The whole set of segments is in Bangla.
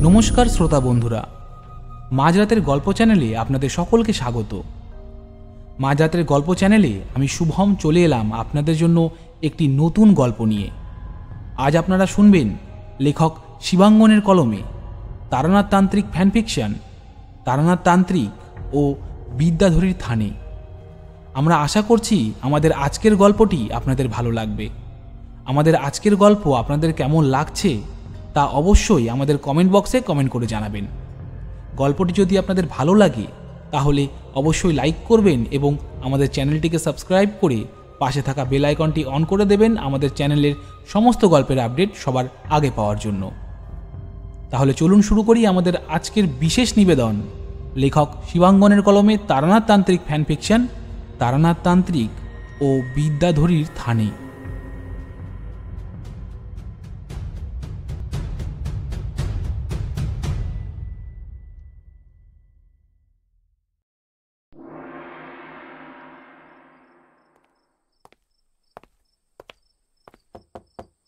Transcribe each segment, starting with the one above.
নমস্কার শ্রোতা বন্ধুরা, মাঝরাতের গল্প চ্যানেলে আপনাদের সকলকে স্বাগত। মাঝরাতের গল্প চ্যানেলে আমি শুভম চলে এলাম আপনাদের জন্য একটি নতুন গল্প নিয়ে। আজ আপনারা শুনবেন লেখক শিবাঙ্গনের কলমে তারানাথ তান্ত্রিক ফ্যানফিকশন তারানাথ তান্ত্রিক ও বিদ্যাধরীর থানে। আমরা আশা করছি আমাদের আজকের গল্পটি আপনাদের ভালো লাগবে। আমাদের আজকের গল্প আপনাদের কেমন লাগছে তা অবশ্যই আমাদের কমেন্ট বক্সে কমেন্ট করে জানাবেন। গল্পটি যদি আপনাদের ভালো লাগে তাহলে অবশ্যই লাইক করবেন এবং আমাদের চ্যানেলটিকে সাবস্ক্রাইব করে পাশে থাকা বেল আইকনটি অন করে দেবেন আমাদের চ্যানেলের সমস্ত গল্পের আপডেট সবার আগে পাওয়ার জন্য। তাহলে চলুন শুরু করি আমাদের আজকের বিশেষ নিবেদন, লেখক শিবাঙ্গনের কলমে তারানাথ তান্ত্রিক ফ্যানফিকশন তারানাথ তান্ত্রিক ও বিদ্যাধরীর থানে।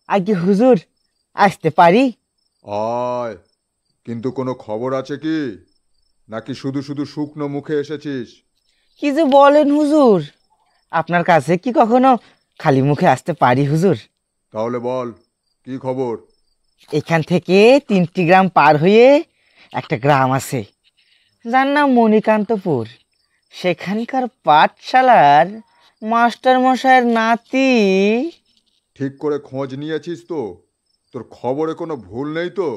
আগে হুজুর আসতে পারি? আয়, কিন্তু কোনো খবর আছে কি, নাকি শুধু শুধু শুকনো মুখে এসেছিস? কি যে বলেন হুজুর, আপনার কাছে কি কখনো খালি মুখে আসতে পারি হুজুর? তাহলে বল, কি খবর? এখান থেকে 3টি গ্রাম পার হয়ে একটা গ্রাম আছে, যার নাম মণিকান্তপুর। সেখানকার পাঠশালার মাস্টার মশাইয়ের নাতি। ঠিক করে খোঁজ নিয়েছিস তো? তোর খবরে কোনো ভুল নেই তো?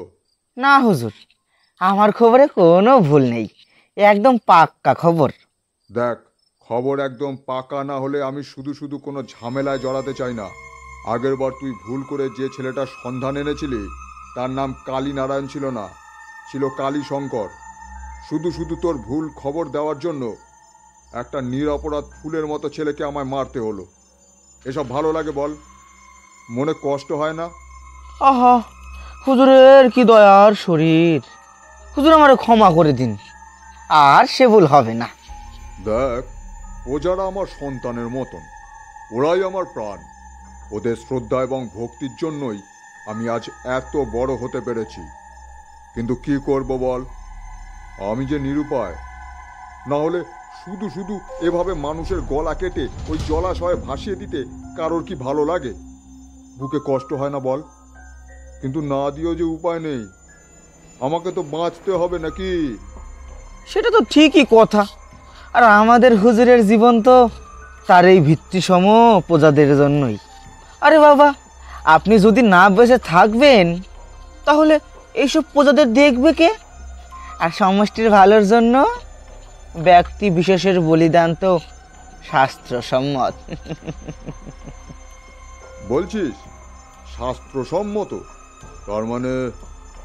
না হুজুর, আমার খবরে কোনো ভুল নেই, একদম পাক্কা খবর। দেখ, খবর একদম পাকা না হলে আমি শুধু শুধু কোনো ঝামেলায় জড়াতে চাই না। আগের বার তুই ভুল করে যে ছেলেটার সন্ধান এনেছিলি তার নাম কালী নারায়ণ ছিল না, ছিল কালী শঙ্কর। শুধু শুধু তোর ভুল খবর দেওয়ার জন্য একটা নিরপরাধ ফুলের মতো ছেলেকে আমায় মারতে হলো। এসব ভালো লাগে বল? মনে কষ্ট হয় না? আহা, হুজুরের কি দয়ার শরীর, হুজুর আমারে ক্ষমা করে দিন, আর সে ভুল হবে না। দেখ, ও যারা আমার সন্তানের মতন, ওরাই আমার প্রাণ। ওদের শ্রদ্ধা এবং ভক্তির জন্যই আমি আজ এত বড় হতে পেরেছি। কিন্তু কি করব বল, আমি যে নিরুপায়। না হলে শুধু শুধু এভাবে মানুষের গলা কেটে ওই জলাশয়ে ভাসিয়ে দিতে কারোর কি ভালো লাগে? বুকে কষ্ট হয় না বল? কিন্তু না দিয়েও যে উপায় নেই, আমাকে তো বাঁচতে হবে নাকি? সেটা তো ঠিকই কথা, আর আমাদের হুজুরের জীবন তো তার এই ভিত্তিসম প্রজাদের জন্যই। আরে বাবা, আপনি যদি না বেঁচে থাকবেন তাহলে এইসব প্রজাদের দেখবে কে? আর সমষ্টির ভালোর জন্য ব্যক্তি বিশেষের বলিদান তো শাস্ত্রসম্মত। বলছিস শাস্ত্রসম্মত? তার মানে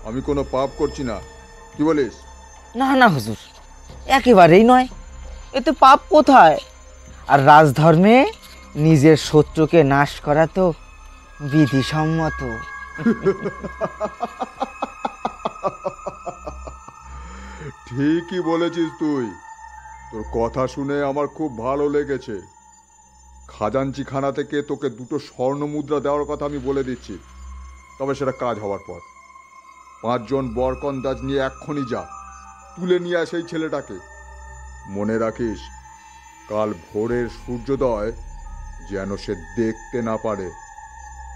আমি কোনো পাপ করছি না, কি বলিস? না না হুজুর, একেবারেই নয়, এতে পাপ কোথায়? আর রাজধর্মে নিজের শত্রুকে নাশ করা তো বিধিসম্মত। ঠিকই বলেছিস তুই। তোর কথা শুনে আমার খুব ভালো লেগেছে। খাজাঞ্চিখানা থেকে তোকে 2টো স্বর্ণ মুদ্রা দেওয়ার কথা আমি বলে দিচ্ছি, তবে সেটা কাজ হওয়ার পর। 5 জন বরকন্দাজ নিয়ে এক্ষুনি যা, তুলে নিয়ে আস এই ছেলেটাকে। মনে রাখিস, কাল ভোরের সূর্যোদয় যেন সে দেখতে না পারে,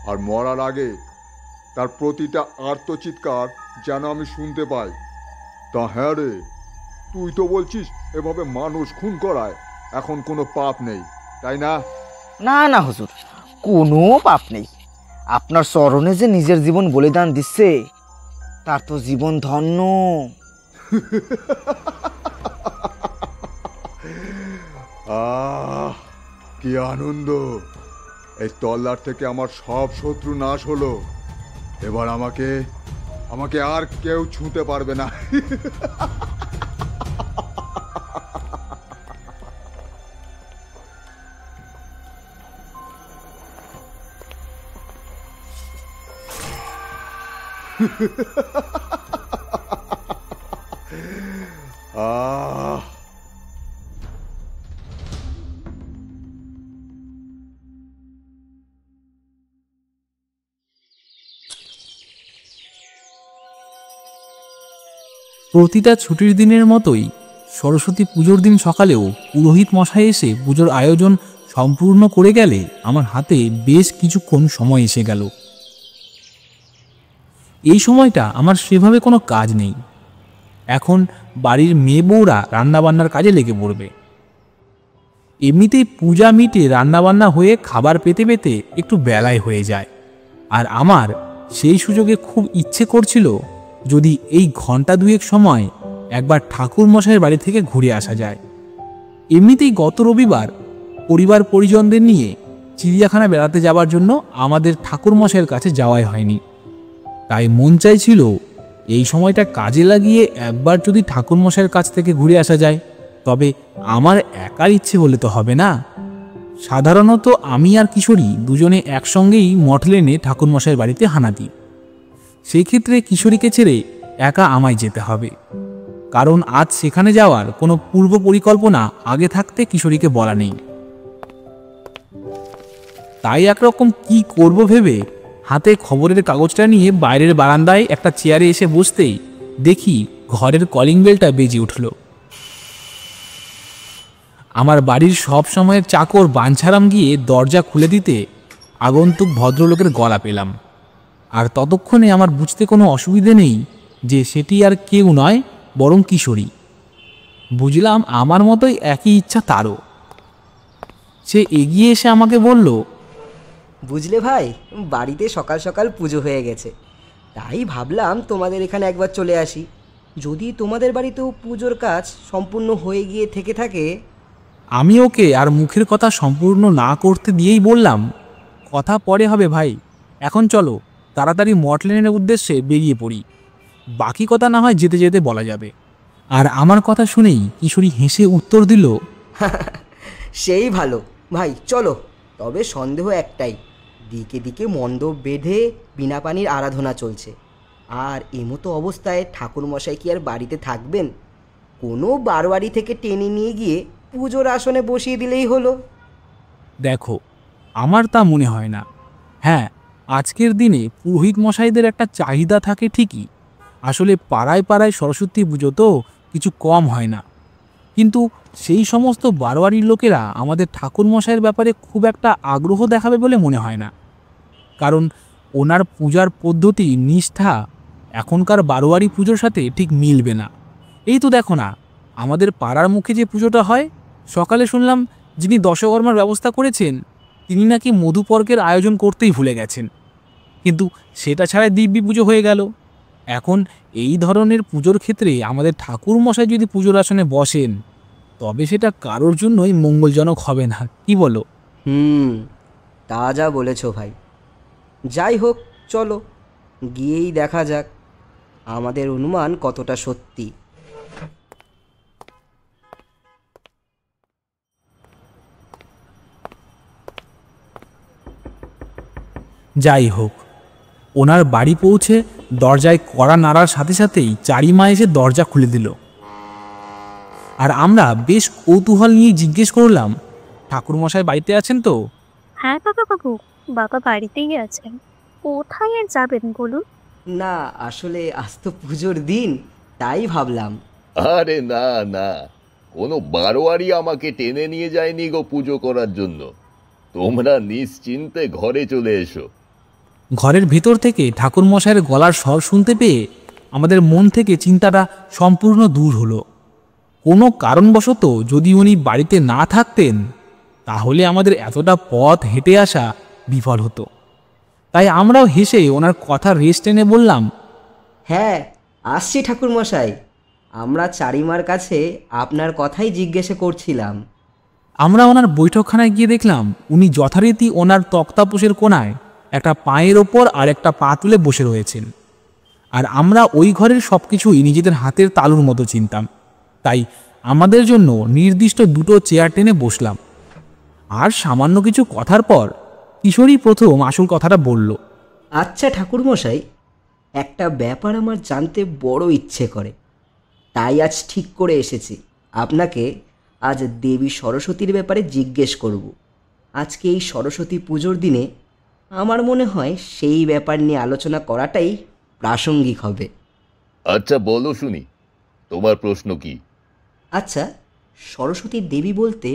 আর মরার আগে তার প্রতিটা আর্তচিৎকার যেন আমি শুনতে পাই। তা হ্যাঁ রে, তুই তো বলছিস এভাবে মানুষ খুন করায় এখন কোনো পাপ নেই, তাই না? না না হুজুর, কোনো পাপ নেই। আপনার চরণে যে নিজের জীবন বলিদান দিচ্ছে, তার তো জীবন ধন্য। আহ, কি আনন্দ! এই তল্লাট থেকে আমার সব শত্রু নাশ হলো। এবার আমাকে আমাকে আর কেউ ছুঁতে পারবে না। আহ, প্রতিটা ছুটির দিনের মতোই সরস্বতী পুজোর দিন সকালেও পুরোহিত মশাই এসে পুজোর আয়োজন সম্পূর্ণ করে গেলে আমার হাতে বেশ কিছুক্ষণ সময় এসে গেল। এই সময়টা আমার সেভাবে কোনো কাজ নেই। এখন বাড়ির মেয়ে বউরা রান্নাবান্নার কাজে লেগে পড়বে। এমনিতেই পূজা মিটে রান্নাবান্না হয়ে খাবার পেতে পেতে একটু বেলায় হয়ে যায়। আর আমার সেই সুযোগে খুব ইচ্ছে করছিল যদি এই ঘন্টা দুয়েক সময় একবার ঠাকুর মশাইয়ের বাড়ি থেকে ঘুরে আসা যায়। এমনিতেই গত রবিবার পরিবার পরিজনদের নিয়ে চিড়িয়াখানা বেড়াতে যাওয়ার জন্য আমাদের ঠাকুর মশাইয়ের কাছে যাওয়াই হয়নি। তাই মন চাইছিল এই সময়টা কাজে লাগিয়ে একবার যদি ঠাকুর মশাইয়ের কাছ থেকে ঘুরে আসা যায়। তবে আমার একার ইচ্ছে হলে তো হবে না। সাধারণত আমি আর কিশোরী দুজনে একসঙ্গেই মঠলেনে ঠাকুর মশাইয়ের বাড়িতে হানা দিই। সেই ক্ষেত্রে কিশোরীকে ছেড়ে একা আমায় যেতে হবে, কারণ আজ সেখানে যাওয়ার কোনো পূর্ব পরিকল্পনা আগে থাকতে কিশোরীকে বলা নেই। তাই একরকম কি করব ভেবে হাতে খবরের কাগজটা নিয়ে বাইরের বারান্দায় একটা চেয়ারে এসে বসতেই দেখি ঘরের কলিং বেলটা বেজে উঠল। আমার বাড়ির সব সময়ের চাকর বাঞ্ছারাম গিয়ে দরজা খুলে দিতে আগন্তুক ভদ্রলোকের গলা পেলাম। আর ততক্ষণে আমার বুঝতে কোনো অসুবিধে নেই যে সেটি আর কেউ নয় বরং কিশোরী। বুঝলাম আমার মতোই একই ইচ্ছা তারও। সে এগিয়ে এসে আমাকে বলল, বুঝলে ভাই, বাড়িতে সকাল সকাল পুজো হয়ে গেছে, তাই ভাবলাম তোমাদের এখানে একবার চলে আসি। যদি তোমাদের বাড়িতেও পুজোর কাজ সম্পূর্ণ হয়ে গিয়ে থেকে থাকে। আমি ওকে আর মুখের কথা সম্পূর্ণ না করতে দিয়েই বললাম, কথা পরে হবে ভাই, এখন চলো তাড়াতাড়ি মটলেনের উদ্দেশ্যে বেরিয়ে পড়ি। বাকি কথা না হয় যেতে যেতে বলা যাবে। আর আমার কথা শুনেই কিশোরী হেসে উত্তর দিল, সেই ভালো ভাই, চলো। তবে সন্দেহ একটাই, দিকে দিকে মণ্ডপ বেঁধে বিনা পানির আরাধনা চলছে। আর এমতো অবস্থায় ঠাকুরমশাই কি আর বাড়িতে থাকবেন? কোনো বারোয়ারি থেকে টেনে নিয়ে গিয়ে পুজোর আসনে বসিয়ে দিলেই হলো। দেখো, আমার তা মনে হয় না। হ্যাঁ, আজকের দিনে পুরোহিত মশাইদের একটা চাহিদা থাকে ঠিকই। আসলে পাড়ায় পাড়ায় সরস্বতী পুজো তো কিছু কম হয় না। কিন্তু সেই সমস্ত বারোয়ারির লোকেরা আমাদের ঠাকুর মশাইয়ের ব্যাপারে খুব একটা আগ্রহ দেখাবে বলে মনে হয় না। কারণ ওনার পূজার পদ্ধতি নিষ্ঠা এখনকার বারোয়ারি পুজোর সাথে ঠিক মিলবে না। এই তো দেখো না, আমাদের পাড়ার মুখে যে পুজোটা হয়, সকালে শুনলাম যিনি দশকর্মার ব্যবস্থা করেছেন তিনি নাকি মধুপর্কের আয়োজন করতেই ভুলে গেছেন। কিন্তু সেটা ছাড়া দিব্যি পুজো হয়ে গেল। এখন এই ধরনের পুজোর ক্ষেত্রে আমাদের ঠাকুর মশাই যদি পুজোর আসনে বসেন, তবে সেটা কারোর জন্যই মঙ্গলজনক হবে না, কি বলো? তা যা বলেছ ভাই। যাই হোক, চলো গিয়েই দেখা যাক আমাদের অনুমান কতটা সত্যি। যাই হোক, ওনার বাড়ি পৌঁছে দরজায় কড়া নাড়ার সাথে সাথেই চারিমা এসে দরজা খুলে দিল। আর আমরা বেশ কৌতূহল নিয়ে জিজ্ঞেস করলাম, ঠাকুরমশাই বাড়িতে আছেন তো? হ্যাঁ কাকাবাবু, বাবা বাড়িতেই আছেন। কোথায় আর যাবেন বলুন? না, আসলে আজ তো পুজোর দিন, তাই ভাবলাম। আরে না না, কোনো বারোয়ারি আমাকে টেনে নিয়ে যায়নি গো পুজো করার জন্য। তোমরা নিশ্চিন্তে ঘরে চলে এসো। ঘরের ভেতর থেকে ঠাকুরমশাইয়ের গলার স্বর শুনতে পেয়ে আমাদের মন থেকে চিন্তাটা সম্পূর্ণ দূর হলো। কোনো কারণবশত যদি উনি বাড়িতে না থাকতেন, তাহলে আমাদের এতটা পথ হেঁটে আসা বিফল হতো। তাই আমরাও হেসে ওনার কথা রেস্ট টেনে বললাম, হ্যাঁ, আসছি ঠাকুরমশাই। আমরা চারিমার কাছে আপনার কথাই জিজ্ঞাসা করছিলাম। আমরা ওনার বৈঠকখানায় গিয়ে দেখলাম উনি যথারীতি ওনার তক্তাপোষের কোণায় একটা পায়ের ওপর আর একটা পা তুলে বসে রয়েছেন। আর আমরা ওই ঘরের সব কিছুই নিজেদের হাতের তালুর মতো চিনতাম। তাই আমাদের জন্য নির্দিষ্ট দুটো চেয়ার টেনে বসলাম। আর সামান্য কিছু কথার পর কিশোরী প্রথম আসল কথাটা বলল, আচ্ছা ঠাকুরমশাই, একটা ব্যাপার আমার জানতে বড় ইচ্ছে করে, তাই আজ ঠিক করে এসেছি আপনাকে আজ দেবী সরস্বতীর ব্যাপারে জিজ্ঞেস করব। আজকে এই সরস্বতী পুজোর দিনে আমার মনে হয় সেই ব্যাপার নিয়ে আলোচনা করাটাই প্রাসঙ্গিক হবে। আচ্ছা বলো শুনি, তোমার প্রশ্ন কি? আচ্ছা, সরস্বতী দেবী বলতে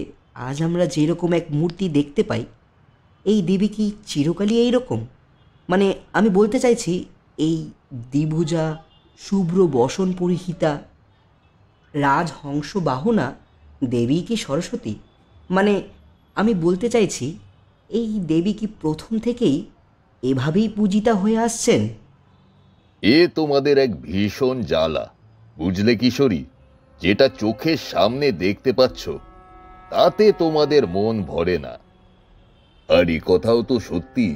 আজ আমরা যেরকম এক মূর্তি দেখতে পাই, এই দেবী কি চিরকালই এই রকম? মানে আমি বলতে চাইছি, এই দ্বিভুজা, শুভ্র বসন পরিহিতা, রাজহংস বাহনা দেবী কি সরস্বতী? মানে আমি বলতে চাইছি, এই দেবী কি প্রথম থেকেই এভাবেই পূজিতা হয়ে আসছেন? এ তোমাদের এক ভীষণ জ্বালা, বুঝলে কিশোরী? যেটা চোখের সামনে দেখতে পাচ্ছ তাতে তোমাদের মন ভরে না। আর এ কথাও তো সত্যি,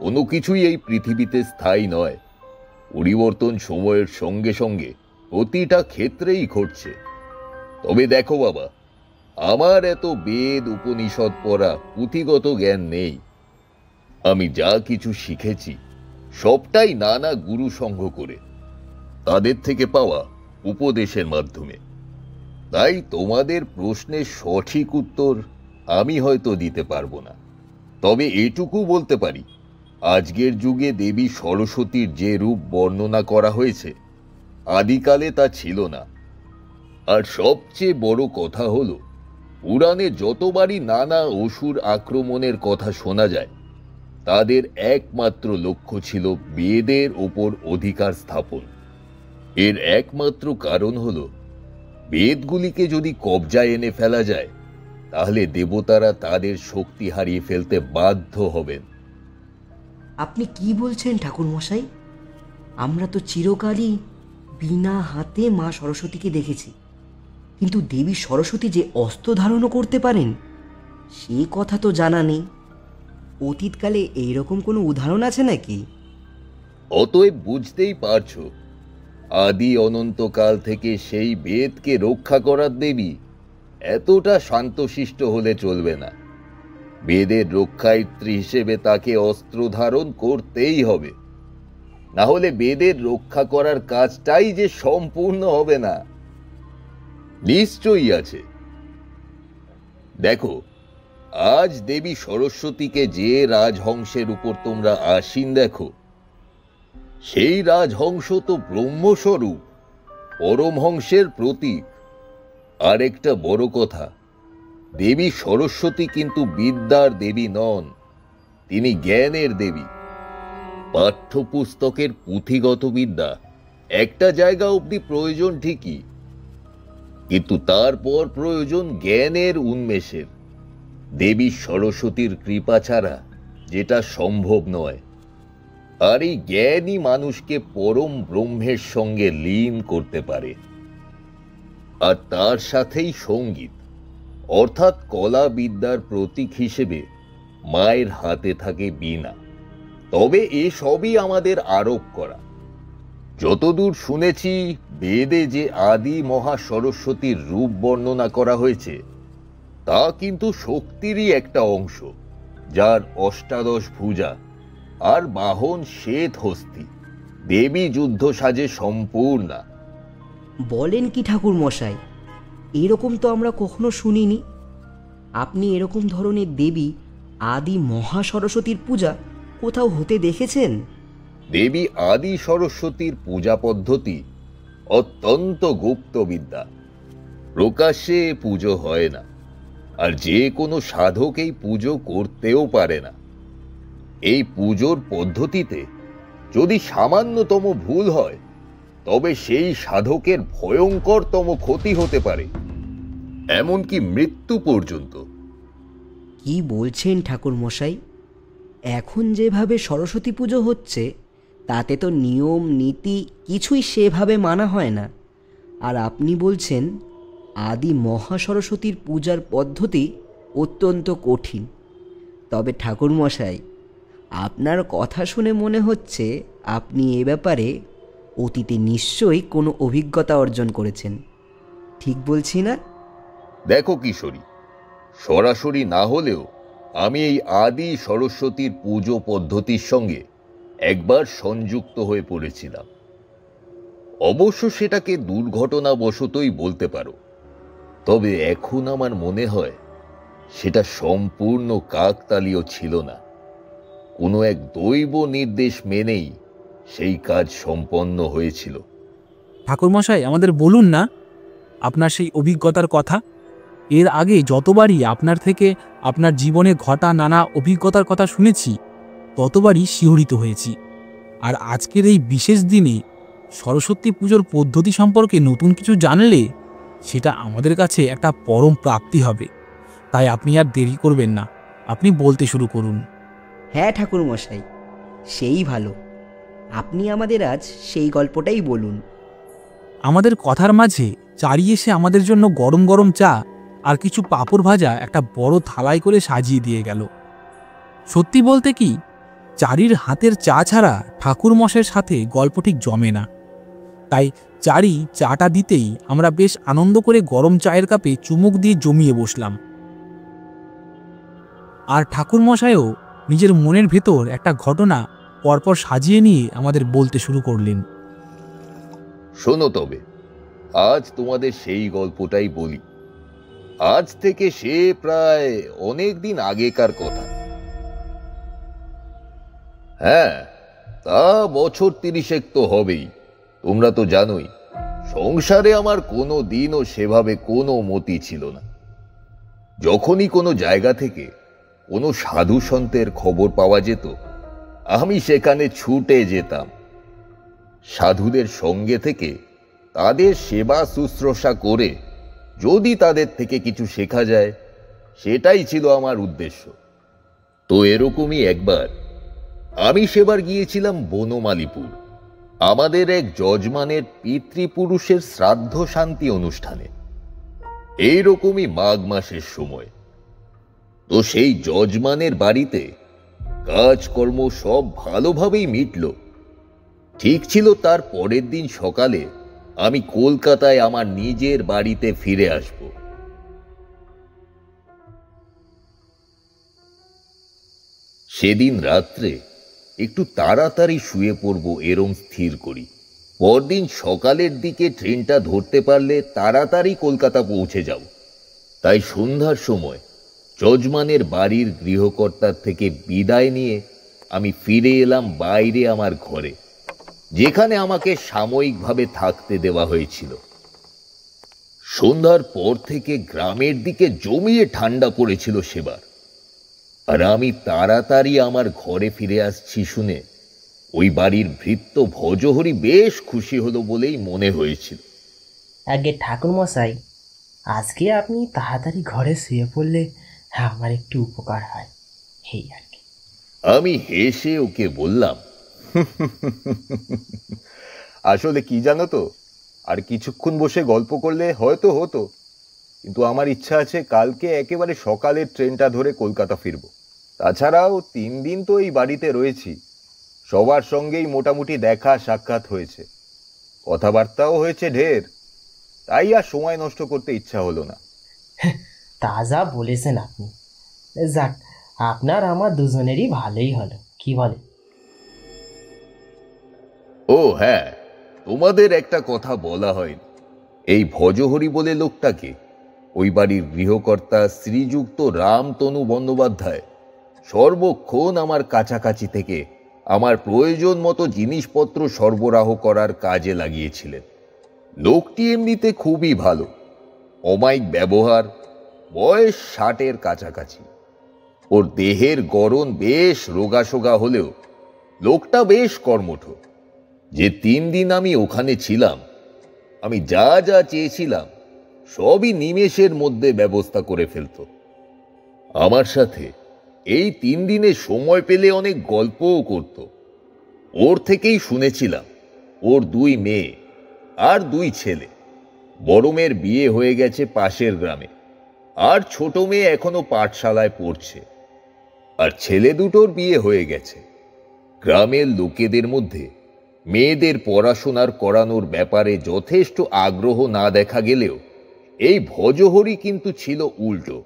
কোনো কিছুই এই পৃথিবীতে স্থায়ী নয়। পরিবর্তন সময়ের সঙ্গে সঙ্গে প্রতিটা ক্ষেত্রেই ঘটছে। তবে দেখো বাবা, আমার এত বেদ উপনিষদ পড়া পুঁথিগত জ্ঞান নেই। আমি যা কিছু শিখেছি সবটাই নানা গুরু সঙ্গ করে, তাদের থেকে পাওয়া উপদেশের মাধ্যমে। তাই তোমাদের প্রশ্নের সঠিক উত্তর আমি হয়তো দিতে পারবো না, তবে এটুকু বলতে পারি, আজকের যুগে দেবী সরস্বতীর যে রূপ বর্ণনা করা হয়েছে আদিকালে তা ছিল না। আর সবচেয়ে বড় কথা হলো, পুরাণে যতবারই নানা অসুর আক্রমণের কথা শোনা যায়, তাদের একমাত্র লক্ষ্য ছিল বেদের ওপর অধিকার স্থাপন। এর একমাত্র কারণ হলো, বেদগুলিকে যদি কবজায় এনে ফেলা যায় তাহলে দেবতারা তাদের শক্তি হারিয়ে ফেলতে বাধ্য হবেন। আপনি কি বলছেন ঠাকুরমশাই? আমরা তো চিরকালই বিনা হাতে মা সরস্বতীকে দেখেছি, কিন্তু দেবী সরস্বতী যে অস্ত্র ধারণও করতে পারেন সে কথা তো জানা নেই। অতীতকালে এইরকম কোনো উদাহরণ আছে নাকি? অতএব বুঝতেই পারছো, আদি অনন্তকাল থেকে সেই বেদকে রক্ষা করার দেবী এতটা শান্তশিষ্ট হলে চলবে না। বেদের রক্ষায়িত্রী হিসেবে তাকে অস্ত্র ধারণ করতেই হবে, না হলে বেদের রক্ষা করার কাজটাই যে সম্পূর্ণ হবে না। নিশ্চয়ই আছে। দেখো, আজ দেবী সরস্বতীকে যে রাজহংসের উপর তোমরা আসীন দেখো, সেই রাজহংস তো ব্রহ্মস্বরূপ, পরমহংসের প্রতীক। আর একটা বড় কথা, দেবী সরস্বতী কিন্তু বিদ্যার দেবী নন, তিনি জ্ঞানের দেবী। পাঠ্যপুস্তকের পুঁথিগত বিদ্যা একটা জায়গা অবধি প্রয়োজন ঠিকই, কিন্তু তারপর প্রয়োজন জ্ঞানের উন্মেষের। দেবী সরস্বতীর কৃপা ছাড়া যেটা সম্ভব নয়। আর এই জ্ঞানই মানুষকে পরম ব্রহ্মের সঙ্গে লীন করতে পারে। আর তার সাথেই সঙ্গীত, অর্থাৎ কলা বিদ্যার প্রতীক হিসেবে মায়ের হাতে থাকে বীণা। তবে এসবই আমাদের আরোপ করা। যতদূর শুনেছি, বেদে যে আদি মহা সরস্বতীর রূপ বর্ণনা করা হয়েছে তা কিন্তু শক্তিরই একটা অংশ, যার অষ্টাদশ ভুজা আর বাহন শ্বেত হস্তি। দেবী যুদ্ধ সাজে সম্পূর্ণা। বলেন কি ঠাকুরমশাই, এরকম তো আমরা কখনো শুনিনি। আপনি এরকম ধরনের দেবী আদি মহা সরস্বতীর পূজা কোথাও হতে দেখেছেন? দেবী আদি সরস্বতীর পূজা পদ্ধতি অত্যন্ত গুপ্ত বিদ্যা, প্রকাশ্যে পুজো হয় না, আর যে কোনো সাধক এই পুজো করতেও পারে না। এই পুজোর পদ্ধতিতে যদি সামান্যতম ভুল হয় তবে সেই সাধকের ভয়ঙ্করতম ক্ষতি হতে পারে, এমনকি মৃত্যু পর্যন্ত। কি বলছেন ঠাকুরমশাই? এখন যেভাবে সরস্বতী পুজো হচ্ছে তাতে তো নিয়ম নীতি কিছুই সেভাবে মানা হয় না, আর আপনি বলছেন আদি মহা সরস্বতীর পূজার পদ্ধতি অত্যন্ত কঠিন। তবে ঠাকুরমশাই, আপনার কথা শুনে মনে হচ্ছে আপনি এ ব্যাপারে অতীতে নিশ্চয়ই কোনো অভিজ্ঞতা অর্জন করেছেন, ঠিক বলছি না? দেখো কিশোরী, সরাসরি না হলেও আমি এই আদি সরস্বতীর পুজো পদ্ধতির সঙ্গে একবার সংযুক্ত হয়ে পড়েছিলাম। অবশ্য সেটাকে দুর্ঘটনাবশতই বলতে পারো, তবে এখন আমার মনে হয় সেটা সম্পূর্ণ কাকতালীয় ছিল না। কোনো এক দৈব নির্দেশ মেনেই সেই কাজ সম্পন্ন হয়েছিল। ঠাকুরমশাই, আমাদের বলুন না আপনার সেই অভিজ্ঞতার কথা। এর আগে যতবারই আপনার থেকে আপনার জীবনে ঘটা নানা অভিজ্ঞতার কথা শুনেছি, ততবারই শিহরিত হয়েছি। আর আজকের এই বিশেষ দিনে সরস্বতী পুজোর পদ্ধতি সম্পর্কে নতুন কিছু জানলে সেটা আমাদের কাছে একটা পরম প্রাপ্তি হবে। তাই আপনি আর দেরি করবেন না, আপনি বলতে শুরু করুন। হ্যাঁ ঠাকুরমশাই, সেই ভালো। আপনি আমাদের আজ সেই গল্পটাই বলুন। আমাদের কথার মাঝে চারি এসে আমাদের জন্য গরম গরম চা আর কিছু পাঁপড় ভাজা একটা বড় থালায় করে সাজিয়ে দিয়ে গেল। সত্যি বলতে কি, চারির হাতের চা ছাড়া ঠাকুরমশাইয়ের সাথে গল্প ঠিক জমে না। তাই চারি চাটা দিতেই আমরা বেশ আনন্দ করে গরম চায়ের কাপে চুমুক দিয়ে জমিয়ে বসলাম। আর ঠাকুরমশাইও নিজের মনের ভেতর একটা ঘটনা পরপর সাজিয়ে নিয়ে আমাদের বলতে শুরু করলেন। শোনো তবে, আজ তোমাদের সেই গল্পটাই বলি। আজ থেকে সে প্রায় অনেক দিন আগেকার কথা। হ্যাঁ, তা বছর 30 তো হবেই। তোমরা তো জানোই, সংসারে আমার কোনো দিনও সেভাবে কোনো মতি ছিল না। যখনই কোনো জায়গা থেকে কোনো সাধু সন্তের খবর পাওয়া যেত, আমি সেখানে ছুটে যেতাম। সাধুদের সঙ্গে থেকে তাদের সেবা শুশ্রূষা করে যদি তাদের থেকে কিছু শেখা যায়, সেটাই ছিল আমার উদ্দেশ্য। তো এরকমই একবার আমি সেবার গিয়েছিলাম বনমালীপুর, আমাদের এক যজমানের পিতৃপুরুষের শ্রাদ্ধ শান্তি অনুষ্ঠানে। এইরকমই মাঘ মাসের সময়। তো সেই যজমানের বাড়িতে কাজকর্ম সব ভালোভাবেই মিটল। ঠিক ছিল তার পরের দিন সকালে আমি কলকাতায় আমার নিজের বাড়িতে ফিরে আসব। সেদিন রাত্রে একটু তাড়াতাড়ি শুয়ে পড়ব এরম স্থির করি। পরদিন সকালের দিকে ট্রেনটা ধরতে পারলে তাড়াতাড়ি কলকাতা পৌঁছে যাব। তাই সন্ধ্যার সময় যজমানের বাড়ির গৃহকর্তার থেকে বিদায় নিয়ে আমি ফিরে এলাম বাইরে আমার ঘরে, যেখানে আমাকে সাময়িকভাবে থাকতে দেওয়া হয়েছিল। সন্ধ্যার পর থেকে গ্রামের দিকে জমিয়ে ঠান্ডা পড়েছিল সেবার। আর আমি তাড়াতাড়ি আমার ঘরে ফিরে আসছি শুনে ওই বাড়ির ভৃত্য ভজহরি বেশ খুশি হলো বলেই মনে হয়েছিল। আগে ঠাকুরমশাই, আজকে আপনি তাড়াতাড়ি ঘরে শুয়ে পড়লে আমার একটু উপকার হয়, এই আর কি। আমি হেসে ওকে বললাম, আসলে কি জানো তো, আর কিছুক্ষণ বসে গল্প করলে হয়তো হতো, কিন্তু আমার ইচ্ছা আছে কালকে একেবারে সকালের ট্রেনটা ধরে কলকাতা ফিরব। তাছাড়াও 3 দিন তো এই বাড়িতে রয়েছি, সবার সঙ্গেই মোটামুটি দেখা সাক্ষাৎ হয়েছে, কথাবার্তাও হয়েছে ঢের। তাই আর সময় নষ্ট করতে ইচ্ছা হলো না। তা যা বলেছেন আপনি। যাক, আপনার আমার দুজনেরই ভালোই হলো, কি বলে? ও হ্যাঁ, তোমাদের একটা কথা বলা হয়নি। এই ভজহরি বলে লোকটাকে, ওই বাড়ির গৃহকর্তা শ্রীযুক্ত রামতনু বন্দ্যোপাধ্যায় সর্বক্ষণ আমার কাছাকাছি থেকে আমার প্রয়োজন মতো জিনিসপত্র সরবরাহ করার কাজে লাগিয়েছিলেন। লোকটি এমনিতে খুবই ভালো, অমায়িক ব্যবহার, বয়স 60-এর কাছাকাছি। ওর দেহের গড়ন বেশ রোগাসোগা হলেও লোকটা বেশ কর্মঠ। যে 3 দিন আমি ওখানে ছিলাম, আমি যা যা চেয়েছিলাম সবই নিমেষের মধ্যে ব্যবস্থা করে ফেলত। আমার সাথে এই 3 দিনে সময় পেলে অনেক গল্পও করত। ওর থেকেই শুনেছিলাম ওর 2 মেয়ে আর 2 ছেলে। বড় মেয়ের বিয়ে হয়ে গেছে পাশের গ্রামে, আর ছোট মেয়ে এখনো পাঠশালায় পড়ছে। আর ছেলে দুটোর বিয়ে হয়ে গেছে। গ্রামের লোকেদের মধ্যে মেয়েদের পড়াশোনার করানোর ব্যাপারে যথেষ্ট আগ্রহ না দেখা গেলেও এই ভজহরি কিন্তু ছিল উল্টো,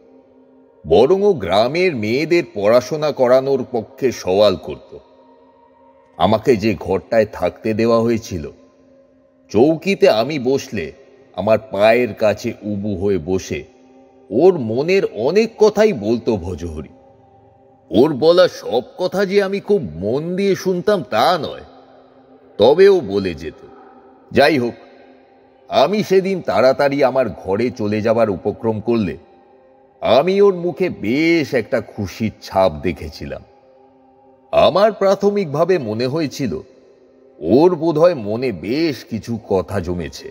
বরং ও গ্রামের মেয়েদের পড়াশোনা করানোর পক্ষে সওয়াল করত। আমাকে যে ঘরটায় থাকতে দেওয়া হয়েছিল, চৌকিতে আমি বসলে আমার পায়ের কাছে উবু হয়ে বসে ওর মনের অনেক কথাই বলতো ভজহরি। ওর বলা সব কথা যে আমি খুব মন দিয়ে শুনতাম তা নয়, তবে ও বলে যেত। যাই হোক, আমি সেদিন তাড়াতাড়ি আমার ঘরে চলে যাবার উপক্রম করলে আমি ওর মুখে বেশ একটা খুশির ছাপ দেখেছিলাম। আমার প্রাথমিকভাবে মনে হয়েছিল ওর বোধহয় মনে বেশ কিছু কথা জমেছে,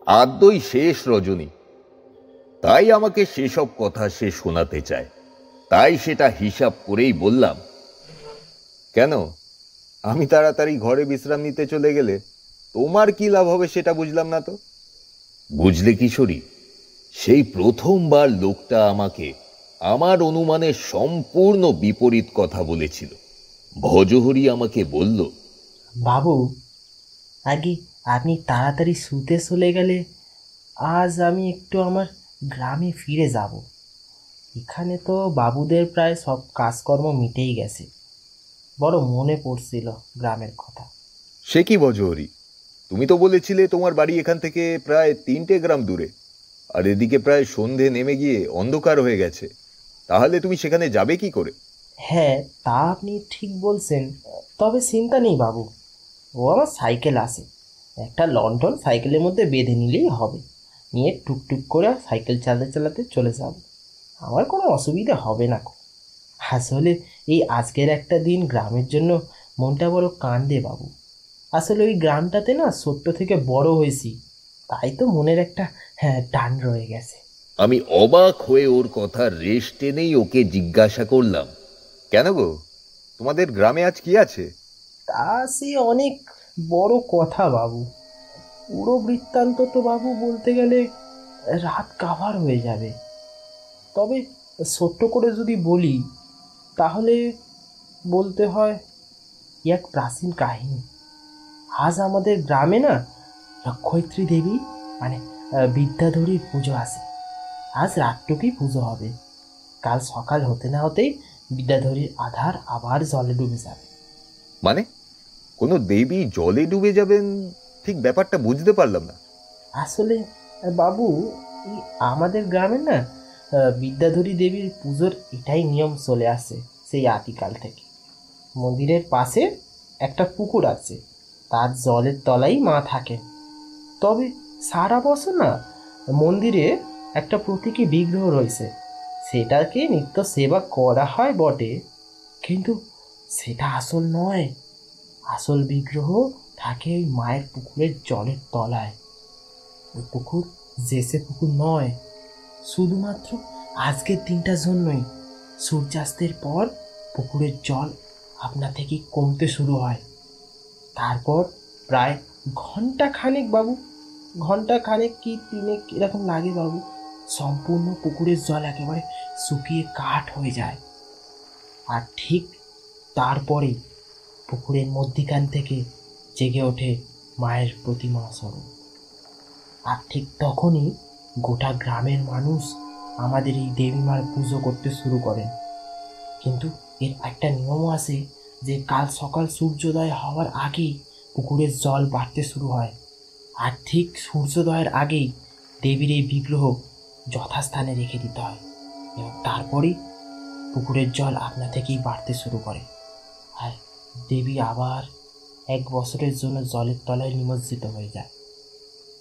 আদৌ শেষ রজনী, তাই আমাকে সেসব কথা সে শোনাতে চায়। তাই সেটা হিসাব করেই বললাম, কেন, আমি তাড়াতাড়ি ঘরে বিশ্রাম নিতে চলে গেলে তোমার কি লাভ হবে সেটা বুঝলাম না তো। বুঝলে কিশোরী, সেই প্রথমবার লোকটা আমাকে আমার অনুমানের সম্পূর্ণ বিপরীত কথা বলেছিল। ভজহরি আমাকে বলল, বাবু, আগে আপনি তাড়াতাড়ি শুতে চলে গেলে আজ আমি একটু আমার গ্রামে ফিরে যাব। এখানে তো বাবুদের প্রায় সব কাজকর্ম মিটেই গেছে। বড় মনে পড়ছিল গ্রামের কথা। সে কি ভজহরি, তুমি তো বলেছিলে তোমার বাড়ি এখান থেকে প্রায় 3টে গ্রাম দূরে, আর এদিকে প্রায় সন্ধে নেমে গিয়ে অন্ধকার হয়ে গেছে, তাহলে তুমি সেখানে যাবে কি করে? হ্যাঁ, তা আপনি ঠিক বলছেন, তবে চিন্তা নেই বাবু, ও আমার সাইকেল আছে, একটা লণ্ঠন সাইকেলের মধ্যে বেঁধে নিলেই হবে, নিয়ে টুকটুক করে সাইকেল চালাতে চালাতে চলে যাব, আমার কোনো অসুবিধা হবে না। আসলে এই আজকের একটা দিন গ্রামের জন্য মনটা বড় কান্দে বাবু। আসলে ওই গ্রামটাতে না ছোট্ট থেকে বড় হয়েছি, তাই তো মনের একটা টান রয়ে গেছে। আমি অবাক হয়ে ওর কথা রেশ টেনেই ওকে জিজ্ঞাসা করলাম, কেন গো, তোমাদের গ্রামে আজ কি আছে? তা সে অনেক বড় কথা বাবু, পুরো বৃত্তান্ত তো বাবু বলতে গেলে রাত কাভার হয়ে যাবে। তবে ছোট্ট করে যদি বলি তাহলে বলতে হয় এক প্রাচীন কাহিনী। আজ আমাদের গ্রামে না রক্ষয়িত্রী দেবী মানে বিদ্যাধরীর পুজো আছে। আজ রাতটুকুই পুজো হবে, কাল সকাল হতে না হতেই বিদ্যাধরীর আধার আবার জলে ডুবে যাবে। মানে কোনো দেবী জলে ডুবে যাবেন? ঠিক ব্যাপারটা বুঝতে পারলাম না। আসলে বাবু, এই আমাদের গ্রামে না বিদ্যাধরী দেবীর পুজোর এটাই নিয়ম চলে আসে সেই আদিকাল থেকে। মন্দিরের পাশে একটা পুকুর আছে, তার জলের তলায় মা থাকেন। তবে সারা বছর না মন্দিরে একটা প্রতীকী বিগ্রহ রয়েছে, সেটাকে নিত্য সেবা করা হয় বটে, কিন্তু সেটা আসল নয়। আসল বিগ্রহ থাকে ওই মায়ের পুকুরের জলের তলায়। ওই পুকুর জেসে পুকুর নয়, শুধুমাত্র আজকের দিনটার জন্যই। সূর্যাস্তের পর পুকুরের জল আপনা থেকেই কমতে শুরু হয়। তারপর প্রায় ঘন্টাখানেক বাবু, ঘন্টাখানেক কি 3 এরকম লাগে বাবু, সম্পূর্ণ পুকুরের জল একেবারে শুকিয়ে কাঠ হয়ে যায়। আর ঠিক তারপরেই পুকুরের মধ্যিখান থেকে জেগে ওঠে মায়ের প্রতিমা স্বরূপ। আর ঠিক তখনই গোটা গ্রামের মানুষ আমাদের এই দেবীমার পুজো করতে শুরু করেন। কিন্তু এর একটা নিয়মও আছে যে কাল সকাল সূর্যোদয় হওয়ার আগেই পুকুরের জল বাড়তে শুরু হয়, আর ঠিক সূর্যোদয়ের আগেই দেবীর এই বিগ্রহ যথাস্থানে রেখে দিতে হয়, এবং তারপরেই পুকুরের জল আপনা থেকেই বাড়তে শুরু করে। আর দেবী আবার 1 বছরের জন্য জলের তলায় নিমজ্জিত হয়ে যায়।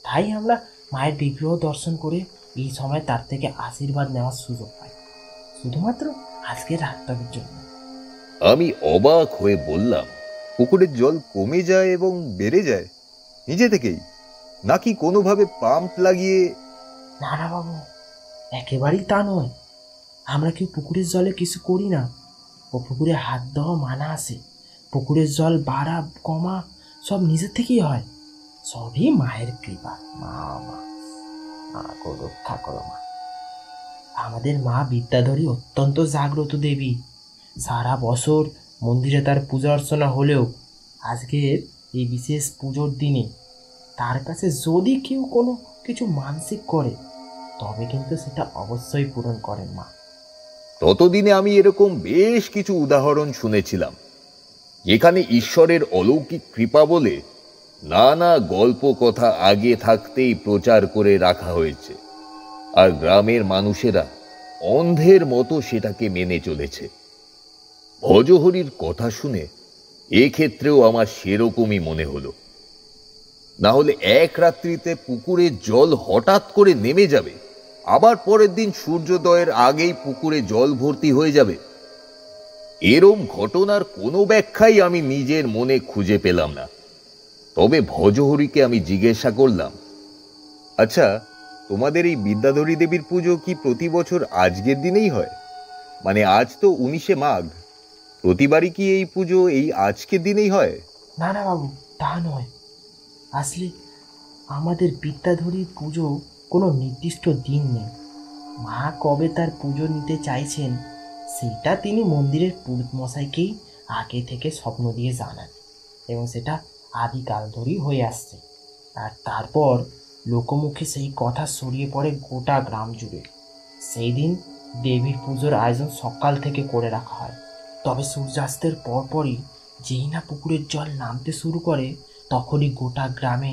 তাই আমরা মায়ের বিগ্রহ দর্শন করে এই সময় তার থেকে আশীর্বাদ নেওয়ার সুযোগ পাই, শুধুমাত্র আজকের রাতটার জন্য। আমি অবাক হয়ে বললাম, পুকুরের জল কমে যায় এবং বেড়ে যায় নিজে থেকেই, নাকি কোনোভাবে পাম্প লাগিয়ে? না না বাবু, একেবারেই তা নয়। আমরা কেউ পুকুরের জলে কিছু করি না, ও পুকুরে হাত দেওয়া মানা আছে। পুকুরের জল বাড়া কমা সব নিজের থেকেই হয়, সবই মায়ের কৃপা। মা মা মা গো, রক্ষা করো মা। আমাদের মা বিদ্যাধরী অত্যন্ত জাগ্রত দেবী। সারা বছর মন্দিরে তার পূজা অর্চনা হলেও আজকের এই বিশেষ পুজোর দিনে তার কাছে যদি কেউ কোনো কিছু মানসিক করে তবে কিন্তু সেটা অবশ্যই পূরণ করেন মা। ততদিনে আমি এরকম বেশ কিছু উদাহরণ শুনেছিলাম, যেখানে ঈশ্বরের অলৌকিক কৃপা বলে নানা গল্প কথা আগে থাকতেই প্রচার করে রাখা হয়েছে, আর গ্রামের মানুষেরা অন্ধের মতো সেটাকে মেনে চলেছে। ভজহরির কথা শুনে এক্ষেত্রেও আমার সেরকমই মনে হলো। না হলে এক রাত্রিতে পুকুরের জল হঠাৎ করে নেমে যাবে, আবার পরের দিন সূর্যোদয়ের আগেই পুকুরে জল ভর্তি হয়ে যাবে। এরম ঘটনার কোনো ব্যাখ্যাই আমি নিজের মনে খুঁজে পেলাম না। তবে ভজহরিকে আমি জিজ্ঞাসা করলাম, আচ্ছা, তোমাদের এই বিদ্যাধরী দেবীর পুজো কি প্রতি বছর আজকের দিনেই হয়? মানে আজ তো 19শে মাঘ, প্রতিবারই কি এই পুজো এই আজকের দিনেই হয়? না না বাবু, তা নয়। আসলে আমাদের বিদ্যাধরীর পুজো কোনো নির্দিষ্ট দিন নেই। মা কবে তার পুজো নিতে চাইছেন সেটা তিনি মন্দিরের পুরোহিত মশাইকেই আগে থেকে স্বপ্ন দিয়ে জানান, এবং সেটা আদিকাল ধরেই হয়ে আসছে। আর তারপর লোকমুখে সেই কথা ছড়িয়ে পড়ে গোটা গ্রাম জুড়ে। সেই দিন দেবীর পুজোর আয়োজন সকাল থেকে করে রাখা হয়। তবে সূর্যাস্তের পরপরই যেই না পুকুরের জল নামতে শুরু করে, তখনই গোটা গ্রামে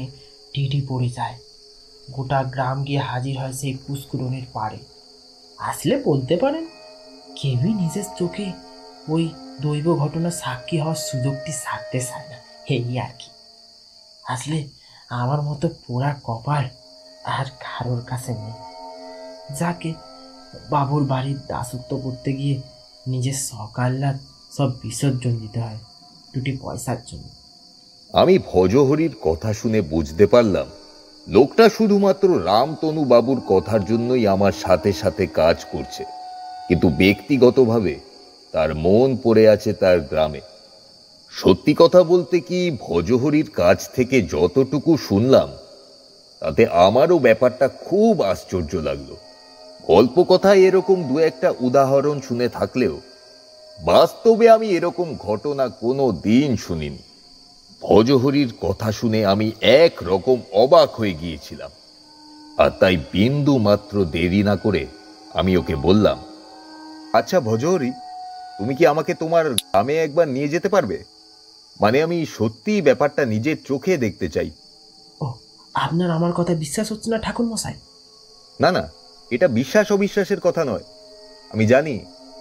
টিটি পড়ে যায়। গোটা গ্রাম গিয়ে হাজির হয় সেই পুষ্করণের পাড়ে। আসলে বলতে পারেন কেউই নিজের চোখে ওই দৈব ঘটনার সাক্ষী হওয়ার সুযোগটি ছাড়তে চায় না, এই আর কি। আসলে আমার মতো পোড়া কপাল আর কারোর কাছে নেই, যাকে বাবুর বাড়ির দাসত্ব করতে গিয়ে নিজের সকাল্লাদ সব বিসর্জন দিতে হয় দুটি পয়সার জন্য। আমি ভজহরির কথা শুনে বুঝতে পারলাম লোকটা শুধুমাত্র রামতনু বাবুর কথার জন্যই আমার সাথে সাথে কাজ করছে, কিন্তু ব্যক্তিগতভাবে তার মন পড়ে আছে তার গ্রামে। সত্যি কথা বলতে কি, ভজহরির কাছ থেকে যতটুকু শুনলাম তাতে আমারও ব্যাপারটা খুব আশ্চর্য লাগলো। গল্প কথায় এরকম দু একটা উদাহরণ শুনে থাকলেও বাস্তবে আমি এরকম ঘটনা কোনো দিন শুনিনি। ভজহরির কথা শুনে আমি এক রকম অবাক হয়ে গিয়েছিলাম, আর তাই বিন্দু মাত্র দেরি না করে আমি ওকে বললাম, আচ্ছা ভজহরি, তুমি কি আমাকে তোমার গ্রামে একবার নিয়ে যেতে পারবে? মানে আমি সত্যিই ব্যাপারটা নিজের চোখে দেখতে চাই। ও, আপনার আমার কথা বিশ্বাস হচ্ছে না ঠাকুর মশাই? না না, এটা বিশ্বাস অবিশ্বাসের কথা নয়। আমি জানি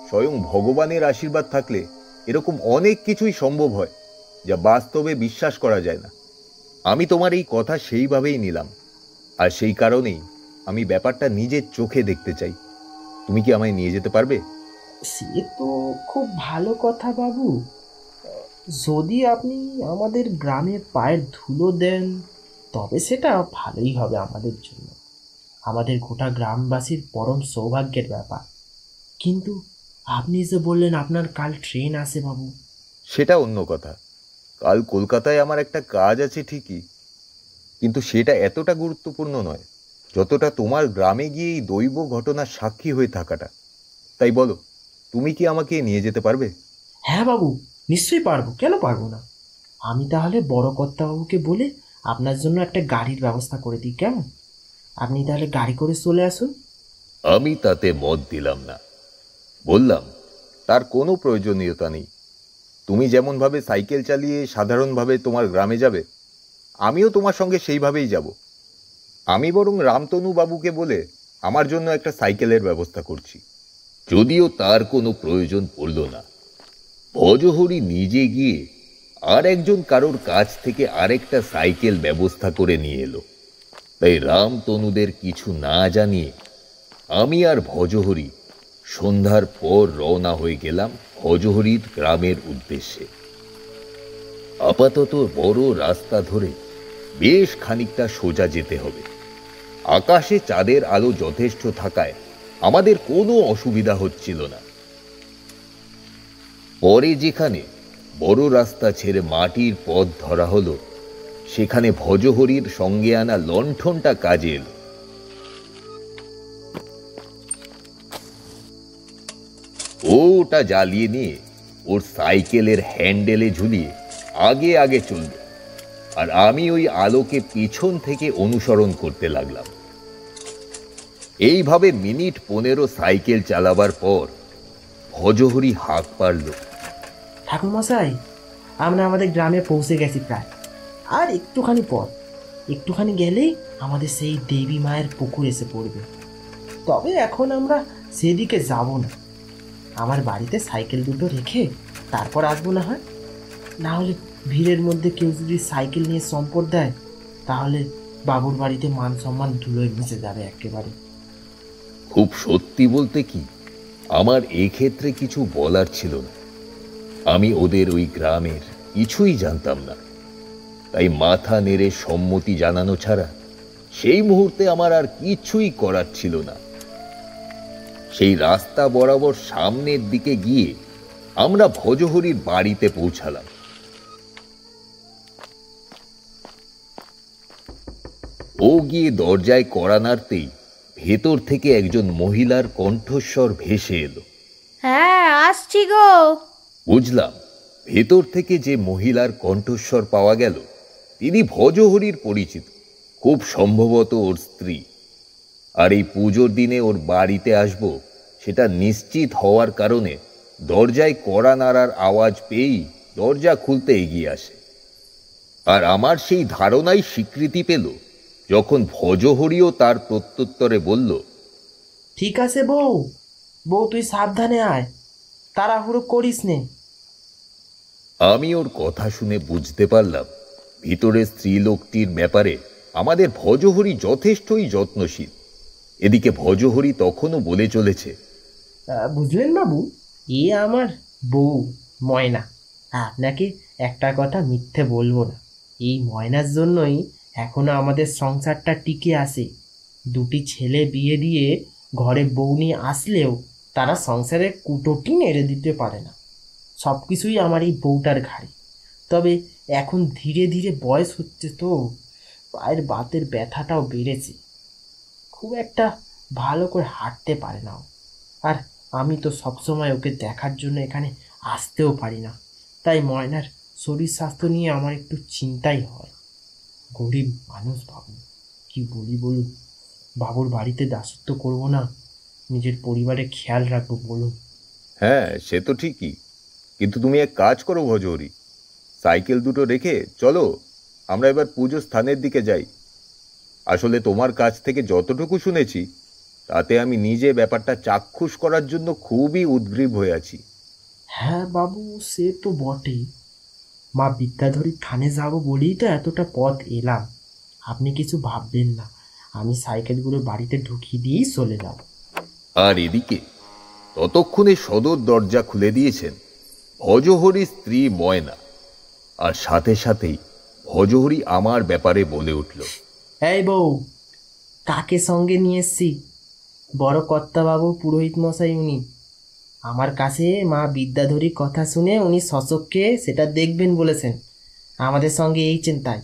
স্বয়ং ভগবানের আশীর্বাদ থাকলে এরকম অনেক কিছুই সম্ভব হয় যা বাস্তবে বিশ্বাস করা যায় না। আমি তোমার এই কথা সেইভাবেই নিলাম, আর সেই কারণেই আমি ব্যাপারটা নিজের চোখে দেখতে চাই। তুমি কি আমায় নিয়ে যেতে পারবে? সে তো খুব ভালো কথা বাবু। যদি আপনি আমাদের গ্রামে পায়ের ধুলো দেন তবে সেটা ভালোই হবে আমাদের জন্য, আমাদের গোটা গ্রামবাসীর পরম সৌভাগ্যের ব্যাপার। কিন্তু আপনি যে বললেন আপনার কাল ট্রেন আছে বাবু। সেটা অন্য কথা। কাল কলকাতায় আমার একটা কাজ আছে ঠিকই, কিন্তু সেটা এতটা গুরুত্বপূর্ণ নয় যতটা তোমার গ্রামে গিয়ে এই দৈব ঘটনার সাক্ষী হয়ে থাকাটা। তাই বলো, তুমি কি আমাকে নিয়ে যেতে পারবে? হ্যাঁ বাবু, নিশ্চয়ই পারবো, কেন পারবো না। আমি তাহলে বড় কর্তাবাবুকে বলে আপনার জন্য একটা গাড়ির ব্যবস্থা করে দিই, কেমন? আপনি তাহলে গাড়ি করে চলে আসুন। আমি তাতে মত দিলাম না। বললাম, তার কোনো প্রয়োজনীয়তা নেই। তুমি যেমনভাবে সাইকেল চালিয়ে সাধারণভাবে তোমার গ্রামে যাবে, আমিও তোমার সঙ্গে সেইভাবেই যাব। আমি বরং রামতনু বাবুকে বলে আমার জন্য একটা সাইকেলের ব্যবস্থা করছি। যদিও তার কোনো প্রয়োজন পড়ল না। ভজহরি নিজে গিয়ে আর একজন কারোর কাছ থেকে আরেকটা সাইকেল ব্যবস্থা করে নিয়ে এলো। তাই রামতনুদের কিছু না জানিয়ে আমি আর ভজহরি সন্ধ্যার পর রওনা হয়ে গেলাম ভজহরির গ্রামের উদ্দেশ্যে। আপাতত বড় রাস্তা ধরে বেশ খানিকটা সোজা যেতে হবে। আকাশে চাঁদের আলো যথেষ্ট থাকায় আমাদের কোনো অসুবিধা হচ্ছিল না। পরে যেখানে বড় রাস্তা ছেড়ে মাটির পথ ধরা হলো, সেখানে ভজহরির সঙ্গে আনা লণ্ঠনটা কাজে এলো। ওটা জ্বালিয়ে নিয়ে ওর সাইকেলের হ্যান্ডেলে ঝুলিয়ে আগে আগে চলল, আর আমি ওই আলোকে পিছন থেকে অনুসরণ করতে লাগলাম। এইভাবে মিনিট 15 সাইকেল চালাবার পর ভজহরি হাঁক পারল, ঠাকুর মশাই, আমরা আমাদের গ্রামে পৌঁছে গেছি প্রায়। আর একটুখানি গেলেই আমাদের সেই দেবী মায়ের পুকুর এসে পড়বে। তবে এখন আমরা সেদিকে যাব না। আমার বাড়িতে সাইকেল দুটো রেখে তারপর আসবো না হয়। না হলে ভিড়ের মধ্যে কেউ যদি সাইকেল নিয়ে সম্পদ দেয় তাহলে বাবুর বাড়িতে মান সম্মান ধুলোয় মিশে যাবে একেবারে। খুব সত্যি বলতে কি, আমার এক্ষেত্রে কিছু বলার ছিল না। আমি ওদের ওই গ্রামের কিছুই জানতাম না, তাই মাথা নেড়ে সম্মতি জানানো ছাড়া সেই মুহূর্তে আমার আর কিছুই করার ছিল না। সেই রাস্তা বরাবর সামনের দিকে গিয়ে আমরা ভজহরির বাড়িতে পৌঁছালাম। ও গিয়ে দরজায় কড়া নাড়তেই ভেতর থেকে একজন মহিলার কণ্ঠস্বর ভেসে এলো। হ্যাঁ, আসছি গো। বুঝলাম ভেতর থেকে যে মহিলার কণ্ঠস্বর পাওয়া গেল তিনি ভজহরির পরিচিত, খুব সম্ভবত ওর স্ত্রী। আর এই পুজোর দিনে ওর বাড়িতে আসব সেটা নিশ্চিত হওয়ার কারণে দরজায় কড়া নাড়ার আওয়াজ পেয়েই দরজা খুলতে এগিয়ে আসে। আর আমার সেই ধারণাই স্বীকৃতি পেল যখন ভজহরিও তার প্রত্যুত্তরে বলল, ঠিক আছে বউ, বউ তুই সাবধানে আয়, তাড়াহুড়ো করিস নে। আমি ওর কথা শুনে বুঝতে পারলাম ভিতরের স্ত্রীলোকটির ব্যাপারে আমাদের ভজহরি যথেষ্টই যত্নশীল। এদিকে ভজহরি তখনও বলে চলেছে, বুঝলেন বাবু, এ আমার বউ ময়না। আপনাকে একটা কথা মিথ্যে বলবো না, এই ময়নার জন্যই এখনো আমাদের সংসারটা টিকে আছে। দুটি ছেলে বিয়ে দিয়ে ঘরে বউ নিয়ে আসলেও তারা সংসারের কুটোটি নেড়ে দিতে পারে না। সব কিছুই আমার এই বউটার ঘাড়ে। তবে এখন ধীরে ধীরে বয়স হচ্ছে তো পায়ের বাতের ব্যথাটাও বেড়েছে, খুব একটা ভালো করে হাঁটতে পারে না ও। আর আমি তো সবসময় ওকে দেখার জন্য এখানে আসতেও পারি না, তাই ময়নার শরীর স্বাস্থ্য নিয়ে আমার একটু চিন্তাই হয়। গরিব মানুষ বাবু, কি বলি বলুন। বাবুর বাড়িতে দাসত্ব করব না, নিজের পরিবারের খেয়াল রাখবো বলুন। হ্যাঁ, সে তো ঠিকই, কিন্তু তুমি এক কাজ করো ভজহরি, সাইকেল দুটো রেখে চলো আমরা এবার পুজো স্থানের দিকে যাই। আসলে তোমার কাছ থেকে যতটুকু শুনেছি তাতে আমি নিজে ব্যাপারটা চাক্ষুষ করার জন্য খুবই উদ্গ্রীব হয়ে আছি। হ্যাঁ বাবু, সে তো বটেই। মা বিদ্যাধরী থানে যাব বলেই তো এতটা পথ এলাম। আপনি কিছু ভাববেন না, আমি সাইকেলগুলো বাড়িতে ঢুকিয়ে দিয়েই চলে যাব। আর এদিকে ততক্ষণে সদর দরজা খুলে দিয়েছেন ভজহরির স্ত্রী ময়না। আর সাথে সাথেই ভজহরি আমার ব্যাপারে বলে উঠল, এই বউ, কাকে সঙ্গে নিয়ে এসছি? বড় কর্তাবাবু পুরোহিত মশাই উনি। আমার কাছে মা বিদ্যাধরীর কথা শুনে উনি শশককে সেটা দেখবেন বলেছেন। আমাদের সঙ্গে এই চিন্তায়।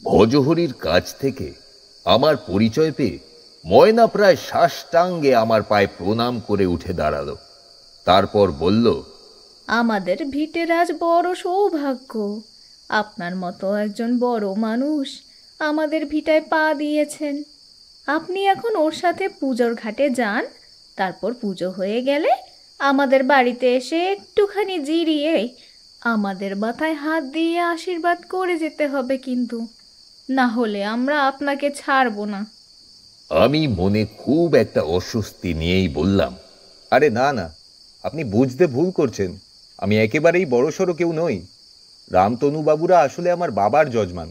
ভজহরির কাছ থেকে আমার পরিচয় পেয়ে ময়না প্রায় সাষ্টাঙ্গে আমার পায়ে প্রণাম করে উঠে দাঁড়ালো। তারপর বলল, আমাদের ভিটের আজ বড় সৌভাগ্য। আপনার মতো একজন বড় মানুষ আমাদের ভিটায় পা দিয়েছেন। আপনি এখন ওর সাথে পুজোর ঘাটে যান, তারপর পুজো হয়ে গেলে আমাদের বাড়িতে এসে একটুখানি জিরিয়ে আমাদের মাথায় হাত দিয়ে আশীর্বাদ করে যেতে হবে, কিন্তু না হলে আমরা আপনাকে ছাড়ব না। আমি মনে খুব একটা অস্বস্তি নিয়েই বললাম, আরে না না, আপনি বুঝতে ভুল করছেন। আমি একেবারেই বড়সড় কেউ নই। রামতনুবাবুরা আসলে আমার বাবার যজমান।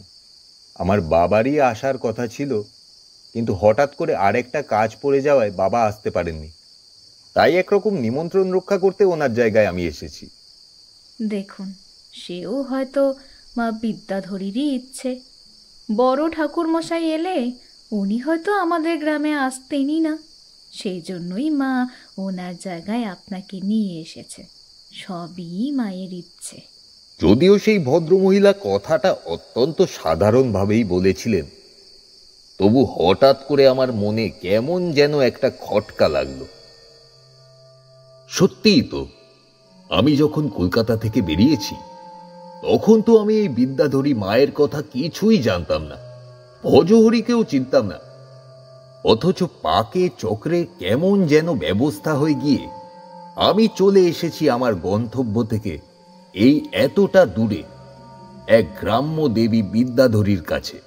আমার বাবারই আসার কথা ছিল, কিন্তু হঠাৎ করে আরেকটা কাজ পড়ে যাওয়ায় বাবা আসতে পারেননি। তাই একরকম নিমন্ত্রণ রক্ষা করতে ওনার জায়গায় আমি এসেছি। দেখুন, সেও হয়তো মা বিদ্যাধরীরই ইচ্ছে। বড় ঠাকুরমশাই এলে উনি হয়তো আমাদের গ্রামে আসতেনই না, সেই জন্যই মা ওনার জায়গায় আপনাকে নিয়ে এসেছে। সবই মায়ের ইচ্ছে। যদিও সেই ভদ্রমহিলা কথাটা অত্যন্ত সাধারণভাবেই বলেছিলেন, তবু হঠাৎ করে আমার মনে কেমন যেন একটা খটকা লাগলো। সত্যিই তো, আমি যখন কলকাতা থেকে বেরিয়েছি তখন তো আমি এই বিদ্যাধরী মায়ের কথা কিছুই জানতাম না, ভজহরিকেও চিনতাম না। অথচ পাকে চক্রে কেমন যেন ব্যবস্থা হয়ে গিয়ে আমি চলে এসেছি আমার গন্তব্য থেকে এই এতটা দূরে এক গ্রাম্য দেবী বিদ্যাধরীর কাছে।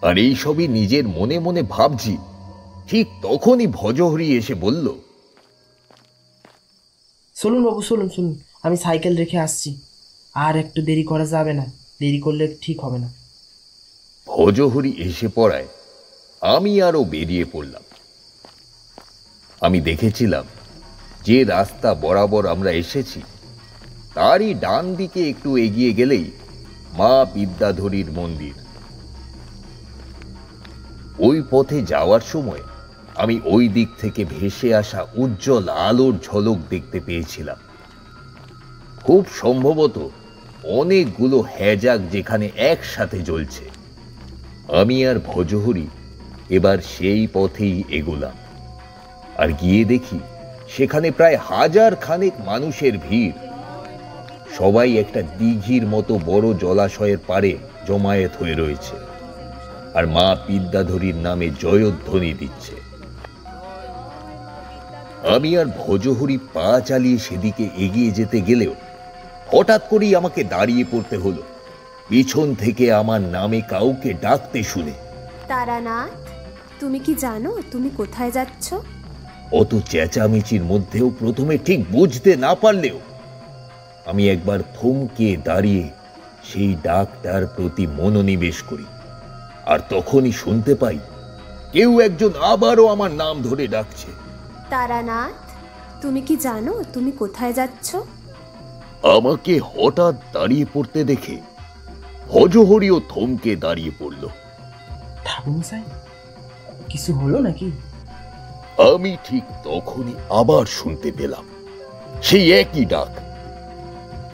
আর এই সবই নিজের মনে মনে ভাবছি, ঠিক তখনই ভজহরি এসে বলল, চলুন বাবু, চলুন চলুন, আমি সাইকেল রেখে আসছি। আর একটু দেরি করা যাবে না, দেরি করলে ঠিক হবে না। ভজহরি এসে পড়ায় আমি আরো বেরিয়ে পড়লাম। আমি দেখেছিলাম যে রাস্তা বরাবর আমরা এসেছি তারই ডান দিকে একটু এগিয়ে গেলেই মা বিদ্যাধরীর মন্দির। ওই পথে যাওয়ার সময় আমি ওই দিক থেকে ভেসে আসা উজ্জ্বল আলোর ঝলক দেখতে পেয়েছিলাম। খুব সম্ভবত অনেকগুলো হ্যাজাক যেখানে একসাথে জ্বলছে। আমি আর ভজহরি এবার সেই পথেই এগোলাম, আর গিয়ে দেখি সেখানে প্রায় 1000 খানেক মানুষের ভিড়। সবাই একটা দিঘির মতো বড় জলাশয়ের পাড়ে জমায়েত হয়ে রয়েছে, আর মা বিদ্যাধরীর নামে জয়ধ্বনি দিচ্ছে। আমি আর ভজহরি পা চালিয়ে সেদিকে এগিয়ে যেতে গেলেও হঠাৎ করেই আমাকে দাঁড়িয়ে পড়তে হলো, পিছন থেকে আমার নামে কাউকে ডাকতে শুনে। তারানাথ, তুমি কি জানো তুমি কোথায় যাচ্ছ? অত চেঁচামেচির মধ্যেও প্রথমে ঠিক বুঝতে না পারলেও আমি একবার থমকে দাঁড়িয়ে সেই ডাকটার প্রতি মনোনিবেশ করি, আর তখনই শুনতে পাই কেউ একজন আবারও আমার নাম ধরে ডাকছে। তারানাথ, তুমি কি জানো তুমি কোথায় যাচ্ছ? আমাকে হঠাৎ দাঁড়িয়ে পড়তে দেখে ভজহরিও থমকে দাঁড়িয়ে পড়ল। ঠাকুরমশাই, কিছু হলো নাকি? আমি ঠিক তখনই আবার শুনতে পেলাম সেই একই ডাক।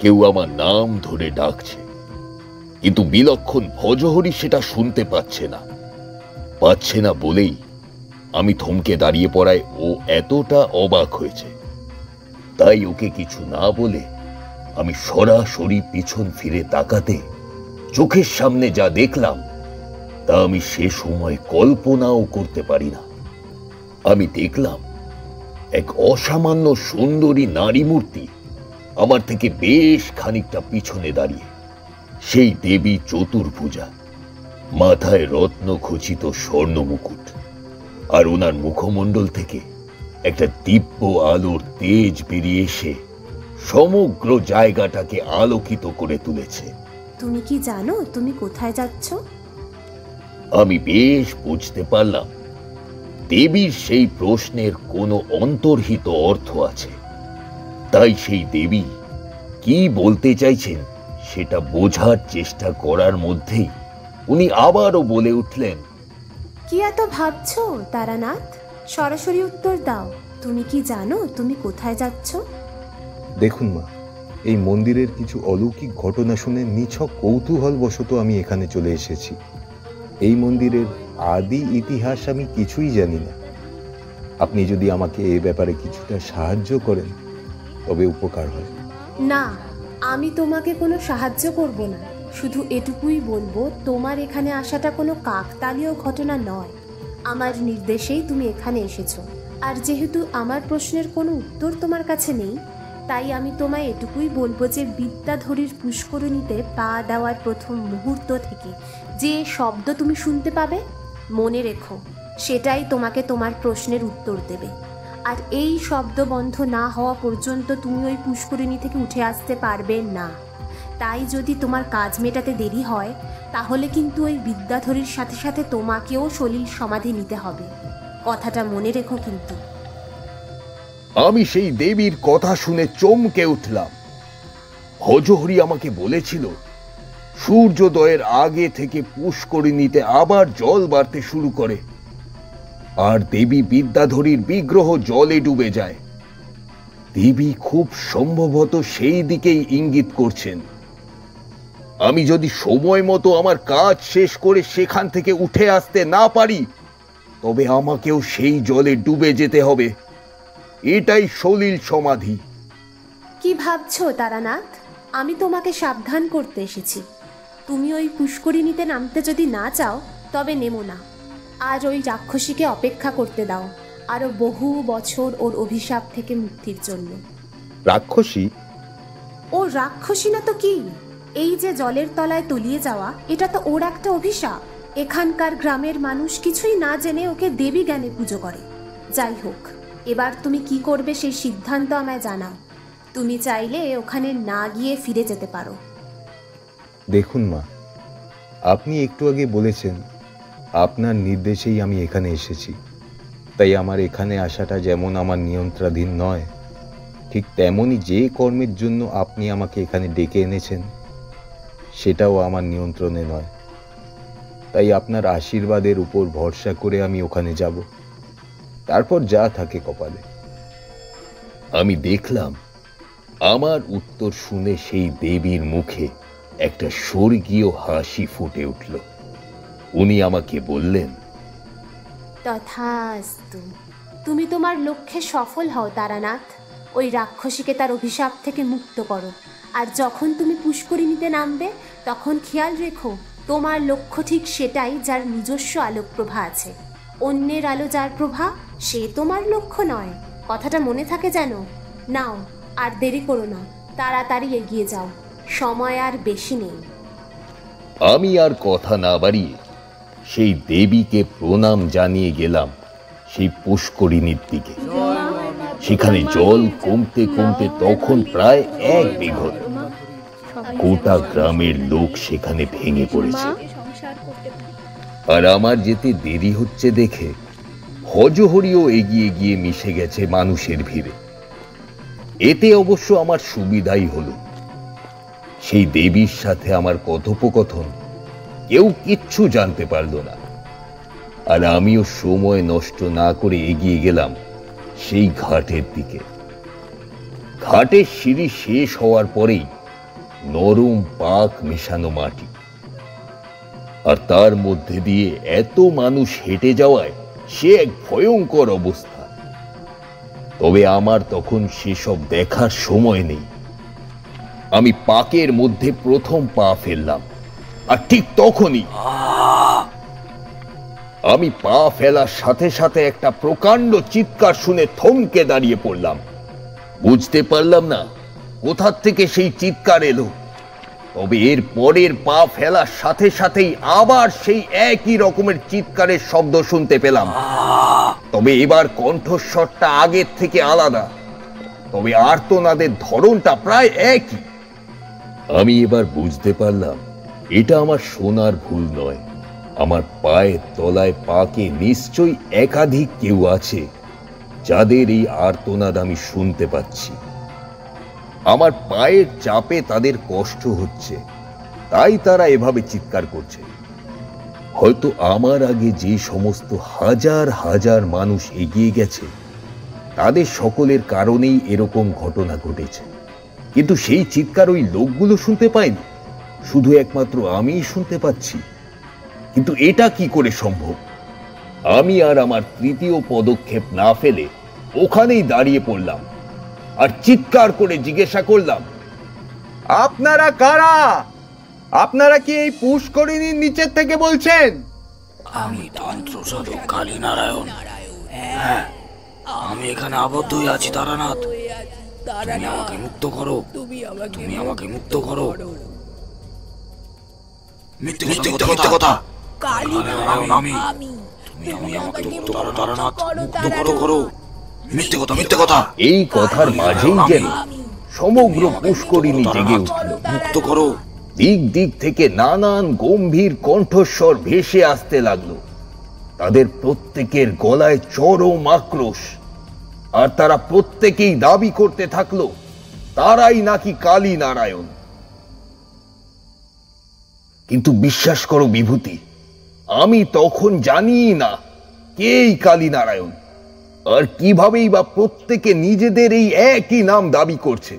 কেউ আমার নাম ধরে ডাকছে, কিন্তু বিলক্ষণ ভজহরি সেটা শুনতে পাচ্ছে না বলেই আমি থমকে দাঁড়িয়ে পড়ায় ও এতটা অবাক হয়েছে। তাই ওকে কিছু না বলে আমি সরাসরি পিছন ফিরে তাকাতে চোখের সামনে যা দেখলাম তা আমি সে সময় কল্পনাও করতে পারি না। আমি দেখলাম এক অসামান্য সুন্দরী নারী মূর্তি আমার থেকে বেশ খানিকটা পিছনে দাঁড়িয়ে। সেই দেবী চতুর্ভুজা, মাথায় রত্ন খচিত স্বর্ণ মুকুট, আর ওনার মুখমণ্ডল থেকে একটা দিব্য আলোর তেজ বেরিয়ে এসে সমগ্র জায়গাটাকে আলোকিত করে তুলেছে। তুমি কি জানো তুমি কোথায় যাচ্ছ? আমি বেশ বুঝতে পারলাম দেবীর সেই প্রশ্নের কোনো অন্তর্হিত অর্থ আছে। তাই সেই দেবী কি বলতে চাইছেন সেটা বোঝার চেষ্টা করার মধ্যেই উনি আবারও বলে উঠলেন, কি এত ভাবছো তারানাথ? সরাসরি উত্তর দাও, তুমি কি জানো তুমি কোথায় যাচ্ছ? দেখুন মা, এই মন্দিরের কিছু অলৌকিক ঘটনা শুনে নিছক কৌতূহল বশত আমি এখানে চলে এসেছি। এই মন্দিরের আদি ইতিহাস আমি কিছুই জানি না। আপনি যদি আমাকে এ ব্যাপারে কিছুটা সাহায্য করেন তবে উপকার হয়। না, আমি তোমাকে কোনো সাহায্য করব না। শুধু এটুকুই বলবো, তোমার এখানে আসাটা কোনো কাকতালীয় ঘটনা নয়। আমার নির্দেশেই তুমি এখানে এসেছো। আর যেহেতু আমার প্রশ্নের কোনো উত্তর তোমার কাছে নেই, তাই আমি তোমায় এটুকুই বলবো যে বিদ্যাধরীর পুষ্করিণীতে পা দেওয়ার প্রথম মুহূর্ত থেকে যে শব্দ তুমি শুনতে পাবে, মনে রেখো সেটাই তোমাকে তোমার প্রশ্নের উত্তর দেবে। আর এই শব্দ বন্ধ না হওয়া পর্যন্ত তুমি ওই পুষ্করিণী থেকে উঠে আসতে পারবে না। তাই যদি তোমার কাজ মেটাতে দেরি হয়, তাহলে কিন্তু ওই বিদ্যাধরীর সাথে সাথে তোমাকেও সলিল সমাধি নিতে হবে। কথাটা মনে রেখো কিন্তু। আমি সেই দেবীর কথা শুনে চমকে উঠলাম। ভজহরি আমাকে বলেছিল সূর্যোদয়ের আগে থেকে পুষ্করিণীতে আবার জল বাড়তে শুরু করে, আর দেবী বিদ্যাধরীর বিগ্রহ জলে ডুবে যায়। দেবী খুব সম্ভবত সেই দিকেই ইঙ্গিত করছেন। আমি যদি সময় মতো আমার কাজ শেষ করে সেখান থেকে উঠে আসতে না পারি, তবে আমাকেও সেই জলে ডুবে যেতে হবে। এটাই সলিল সমাধি। কি ভাবছো তারানাথ? আমি তোমাকে সাবধান করতে এসেছি। তুমি ওই পুষ্করিণীতে নামতে যদি না চাও তবে নেমো না। আর ওই রাক্ষসীকে অপেক্ষা করতে দাও আরো বহু বছর ওর অভিশাপ থেকে মুক্তির জন্য। রাক্ষসী? ও রাক্ষসী না তো কি? এই যে জলের তলায় তলিয়ে যাওয়া, এটা তো ওর একটা অভিশাপ। এখানকার গ্রামের মানুষ কিছুই না জেনে ওকে দেবী জ্ঞানে পুজো করে। যাই হোক, এবার তুমি কি করবে সেই সিদ্ধান্ত আমায় জানাও। তুমি চাইলে ওখানে না গিয়ে ফিরে যেতে পারো। দেখুন মা, আপনি একটু আগে বলেছেন আপনার নির্দেশেই আমি এখানে এসেছি, তাই আমার এখানে আসাটা যেমন আমার নিয়ন্ত্রণাধীন নয়, ঠিক তেমনই যে কর্মের জন্য আপনি আমাকে এখানে ডেকে এনেছেন সেটাও আমার নিয়ন্ত্রণে নয়। তাই আপনার আশীর্বাদের উপর ভরসা করে আমি ওখানে যাব, তারপর যা থাকে কপালে। আমি দেখলাম আমার উত্তর শুনে সেই দেবীর মুখে একটা স্বর্গীয় হাসি ফুটে উঠল। উনি আমাকে বললেন, তথাস্তু। তুমি তোমার লক্ষ্যে সফল হও তারানাথ। ওই রাক্ষসীকে তার অভিশাপ থেকে মুক্ত করো। আর যখন তুমি পুষ্করিণীতে নামবে তখন খেয়াল রেখো তোমার লক্ষ্য ঠিক সেটাই যার নিজস্ব আলোকপ্রভা আছে। অন্যের আলো যার প্রভা সে তোমার লক্ষ্য নয়। কথাটা মনে থাকে যেন। নাও, আর দেরি করো না, তাড়াতাড়ি এগিয়ে যাও, সময় আর বেশি নেই। আমি আর কথা না বাড়িয়ে সেই দেবীকে প্রণাম জানিয়ে গেলাম সেই পুষ্করিণীর দিকে। সেখানে জল কমতে কমতে তখন প্রায় 1 বিঘত। গোটা গ্রামের লোক সেখানে ভেঙে পড়েছে। আর আমার যেতে দেরি হচ্ছে দেখে হজহরিও এগিয়ে গিয়ে মিশে গেছে মানুষের ভিড়ে। এতে অবশ্য আমার সুবিধাই হলো। সেই দেবীর সাথে আমার কথোপকথন কেউ কিচ্ছু জানতে পারল না। আর আমিও সময় নষ্ট না করে এগিয়ে গেলাম সেই ঘাটের দিকে। ঘাটের সিঁড়ি শেষ হওয়ার পরেই নরম পাক মেশানো মাটি, আর তার মধ্যে দিয়ে এত মানুষ হেঁটে যাওয়ায় সে এক ভয়ঙ্কর অবস্থা। তবে আমার তখন সেসব দেখার সময় নেই। আমি পাকের মধ্যে প্রথম পা ফেললাম, আর ঠিক তখনই আমি পা ফেলার সাথে সাথে একটা প্রকাণ্ড চিৎকার শুনে থমকে দাঁড়িয়ে পড়লাম। বুঝতে পারলাম না কোথা থেকে সেই চিৎকার এলো। তবে এর পরের পা ফেলার সাথে সাথেই আবার সেই একই রকমের চিৎকারের শব্দ শুনতে পেলাম। তবে এবার কণ্ঠস্বরটা আগের থেকে আলাদা, তবে আর্তনাদের ধরনটা প্রায় একই। আমি এবার বুঝতে পারলাম এটা আমার শোনার ভুল নয়। আমার পায়ের তলায় পাকে নিশ্চয়ই একাধিক কেউ আছে যাদের এই আর্তনাদ আমি শুনতে পাচ্ছি। আমার পায়ের চাপে তাদের কষ্ট হচ্ছে, তাই তারা এভাবে চিৎকার করছে। হয়তো আমার আগে যে সমস্ত হাজার হাজার মানুষ এগিয়ে গেছে তাদের সকলের কারণেই এরকম ঘটনা ঘটেছে, কিন্তু সেই চিৎকার ওই লোকগুলো শুনতে পায়নি, শুধু একমাত্র আমিই শুনতে পাচ্ছি। কিন্তু এটা কি করে সম্ভব? আমি আর আমার তৃতীয় পদক্ষেপ না ফেলে ওখানেই দাঁড়িয়ে পড়লাম আর চিৎকার করে জিজ্ঞাসা করলাম, আপনারা কারা? আপনারা কি এই পুষ্করিণীর নিচের থেকে বলছেন? আমি তন্ত্র সাধক কালীনারায়ণ। হ্যাঁ, আমি এখানে আবদ্ধ হয়ে আছি তারানাথ। তুমি আমাকে মুক্ত করো, তুমি আমাকে মুক্ত করো। মিথ্যে কথা। আমি তুমি আমাকে মুক্ত করো তারানাথ, মুক্ত করো। মিথ্যে কথা। এই কথার মাঝেই যেন সমগ্র পুষ্করিণী জেগে উঠল। মুক্ত করো। দিক দিক থেকে নানান গম্ভীর কণ্ঠস্বর ভেসে আসতে লাগলো। তাদের প্রত্যেকের গলায় চরম আক্রোশ, আর তারা প্রত্যেকেই দাবি করতে থাকলো তারাই নাকি কালী নারায়ণ। কিন্তু বিশ্বাস করো বিভূতি, আমি তখন জানি না কে এই কালী নারায়ণ, আর কিভাবেই বা প্রত্যেকে নিজেদের এই একই নাম দাবি করছে।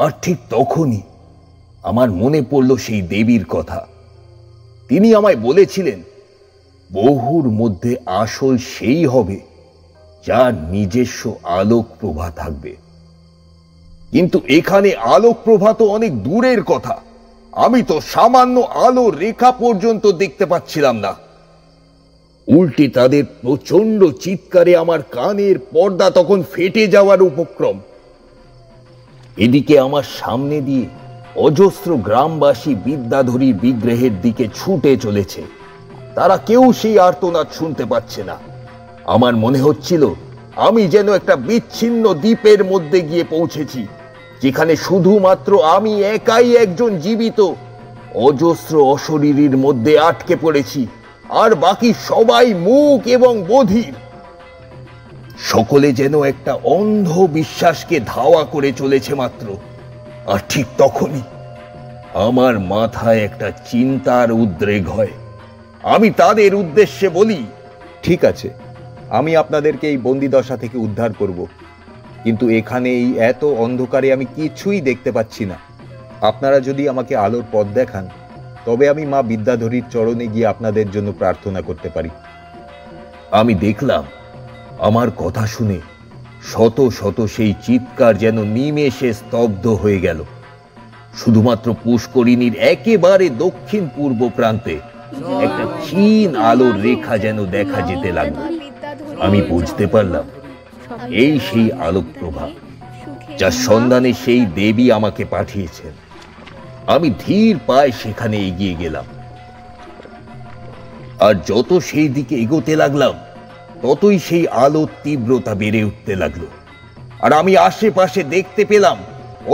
আর ঠিক তখনই আমার মনে পড়ল সেই দেবীর কথা। তিনি আমায় বলেছিলেন বহুর মধ্যে আসল সেই হবে যার নিজস্ব আলোক প্রভা থাকবে। কিন্তু এখানে আলোক প্রভা তো অনেক দূরের কথা। আমি তো সামান্য আলো রেখা পর্যন্ত দেখতে পাচ্ছিলাম না। উল্টে তাদের প্রচন্ড চিৎকারে আমার কানের পর্দা তখন ফেটে যাওয়ার উপক্রম। এদিকে আমার সামনে দিয়ে অজস্র গ্রামবাসী বিদ্যাধরীর বিগ্রহের দিকে ছুটে চলেছে। তারা কেউ সেই আর্তনাদ শুনতে পাচ্ছে না। আমার মনে হচ্ছিল আমি যেন একটা বিচ্ছিন্ন দ্বীপের মধ্যে গিয়ে পৌঁছেছি, যেখানে শুধুমাত্র আমি একাই একজন জীবিত, অজস্র অশরীরীর মধ্যে আটকে পড়েছি, আর বাকি সবাই মুক এবং বধির। সকলে যেন একটা অন্ধ বিশ্বাসকে ধাওয়া করে চলেছে মাত্র। আর ঠিক তখনই আমার মাথায় একটা চিন্তার উদ্রেক হয়। আমি তাদের উদ্দেশ্যে বলি, ঠিক আছে, আমি আপনাদেরকে এই বন্দিদশা থেকে উদ্ধার করব, কিন্তু এখানে এই এত অন্ধকারে আমি কিছুই দেখতে পাচ্ছি না। আপনারা যদি আমাকে আলোর পথ দেখান, তবে আমি মা বিদ্যাধরীর চরণে গিয়ে আপনাদের জন্য প্রার্থনা করতে পারি। আমি দেখলাম আমার কথা শুনে শত শত সেই চিৎকার যেন নিমেষে স্তব্ধ হয়ে গেল। শুধুমাত্র পুষ্করিণীর একেবারে দক্ষিণ পূর্ব প্রান্তে একটা ক্ষীণ আলোর রেখা যেন দেখা যেতে লাগলো। আমি বুঝতে পারলাম এই সেই আলোক প্রভা, যার সন্ধানে সেই দেবী আমাকে পাঠিয়েছেন। আমি ধীর পায়ে সেখানে এগিয়ে গেলাম, আর যত সেই দিকে এগোতে লাগলাম ততই সেই আলোর তীব্রতা বেড়ে উঠতে লাগলো। আর আমি আশেপাশে দেখতে পেলাম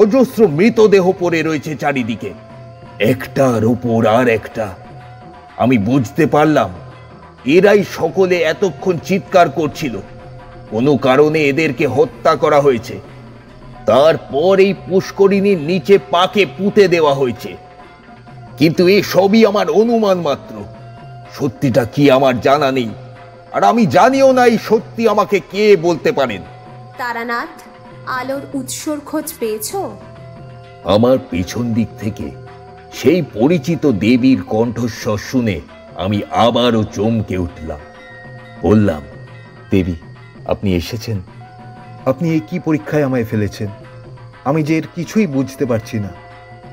অজস্র মৃতদেহ পড়ে রয়েছে চারিদিকে, একটার উপর আর একটা। আমি বুঝতে পারলাম এরাই সকলে এতক্ষণ চিৎকার করছিল, কোনো কারণে এদেরকে হত্যা করা হয়েছে। তারপর এই পুষ্করিণীর নিচে পাকে পুঁতে দেওয়া হয়েছে। কিন্তু এ সবই আমার অনুমান মাত্র, সত্যিটা কি আমার জানা নেই, আর আমি জানিও না এই সত্যি আমাকে কে বলতে পারেন। তারানাথ, আলোর উৎসর খোঁজ পেয়েছো? আমার পেছন দিক থেকে সেই পরিচিত দেবীর কণ্ঠস্বর শুনে আমি আবারও চমকে উঠলাম। বললাম, দেবী, আপনি এসেছেন? আপনি এই কি পরীক্ষায় আমায় ফেলেছেন? আমি যে এর কিছুই বুঝতে পারছি না।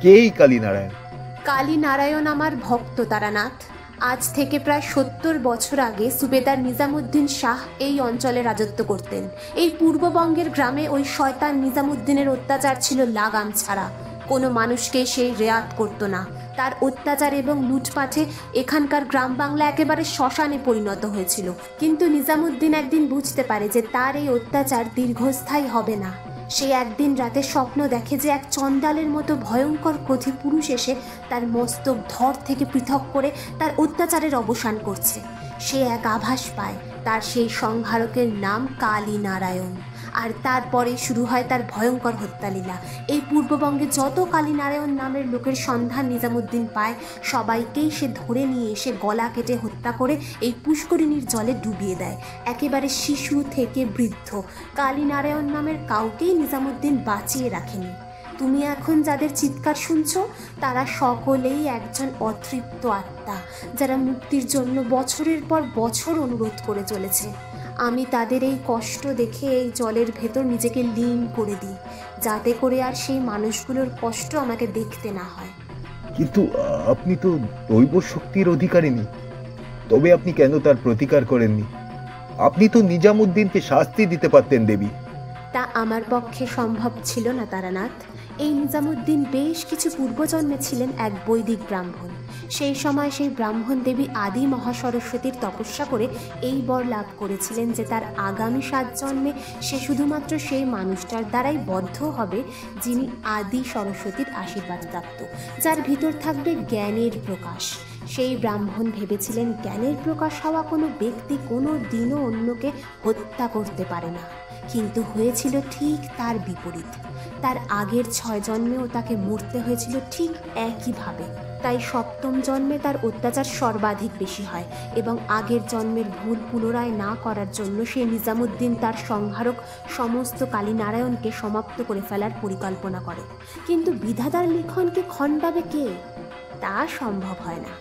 কে এই কালীনারায়ণ? কালীনারায়ণ আমার ভক্ত তারানাথ। আজ থেকে প্রায় 70 বছর আগে সুবেদার নিজামুদ্দিন শাহ এই অঞ্চলে রাজত্ব করতেন। এই পূর্ববঙ্গের গ্রামে ওই শয়তান নিজামুদ্দিনের অত্যাচার ছিল লাগাম ছাড়া, কোনো মানুষকে সে রেয়াত করত না। তার অত্যাচার এবং লুটপাটে এখানকার গ্রাম বাংলা একেবারে শ্মশানে পরিণত হয়েছিল। কিন্তু নিজামুদ্দিন একদিন বুঝতে পারে যে তার এই অত্যাচার দীর্ঘস্থায়ী হবে না। সে একদিন রাতে স্বপ্ন দেখে যে এক চণ্ডালের মতো ভয়ঙ্কর ক্রোধী পুরুষ এসে তার মস্তক ধর থেকে পৃথক করে তার অত্যাচারের অবসান করছে। সে এক আভাস পায়, তার সেই সংহারকের নাম কালীনারায়ণ। আর তারপরে শুরু হয় তার ভয়ঙ্কর হত্যালীলা। এই পূর্ববঙ্গে যত কালীনারায়ণ নামের লোকের সন্ধান নিজামুদ্দিন পায়, সবাইকেই সে ধরে নিয়ে এসে গলা কেটে হত্যা করে এই পুষ্করিণীর জলে ডুবিয়ে দেয়। একেবারে শিশু থেকে বৃদ্ধ, কালীনারায়ণ নামের কাউকেই নিজামুদ্দিন বাঁচিয়ে রাখেনি। তুমি এখন যাদের চিৎকার শুনছো, তারা সকলেই একজন অতৃপ্ত আত্মা, যারা মুক্তির জন্য বছরের পর বছর অনুরোধ করে চলেছে। আমি তাদের এই কষ্ট দেখে এই জলের ভেতর নিজেকে লীন করে দিই, যাতে করে আর সেই মানুষগুলোর কষ্ট আমাকে দেখতে না হয়। কিন্তু আপনি তো দৈব শক্তির অধিকারিণী, তবে আপনি কেন তার প্রতিকার করেননি? আপনি তো নিজামুদ্দিনকে শাস্তি দিতে পারতেন দেবী। তা আমার পক্ষে সম্ভব ছিল না তারানাথ। এই নিজামুদ্দিন বেশ কিছু পূর্বজন্মে ছিলেন এক বৈদিক ব্রাহ্মণ। সেই সময় সেই ব্রাহ্মণ দেবী আদি মহাসরস্বতীর তপস্যা করে এই বর লাভ করেছিলেন যে তার আগামী 7 জন্মে সে শুধুমাত্র সেই মানুষটার দ্বারাই বদ্ধ হবে যিনি আদি সরস্বতীর আশীর্বাদ প্রাপ্ত, যার ভিতর থাকবে জ্ঞানের প্রকাশ। সেই ব্রাহ্মণ ভেবেছিলেন জ্ঞানের প্রকাশ হওয়া কোনো ব্যক্তি কোনো দিনও অন্যকে হত্যা করতে পারে না, কিন্তু হয়েছিল ঠিক তার বিপরীত। তার আগের 6 জন্মেও তাকে মরতে হয়েছিল ঠিক একইভাবে। তাই 7ম জন্মে তার অত্যাচার সর্বাধিক বেশি হয় এবং আগের জন্মের ভুল পুনরায় না করার জন্য সে নিজামুদ্দিন তার সংহারক সমস্ত কালীনারায়ণকে সমাপ্ত করে ফেলার পরিকল্পনা করে। কিন্তু বিধাতার লিখনকে খণ্ডাবে কে? তা সম্ভব হয় না।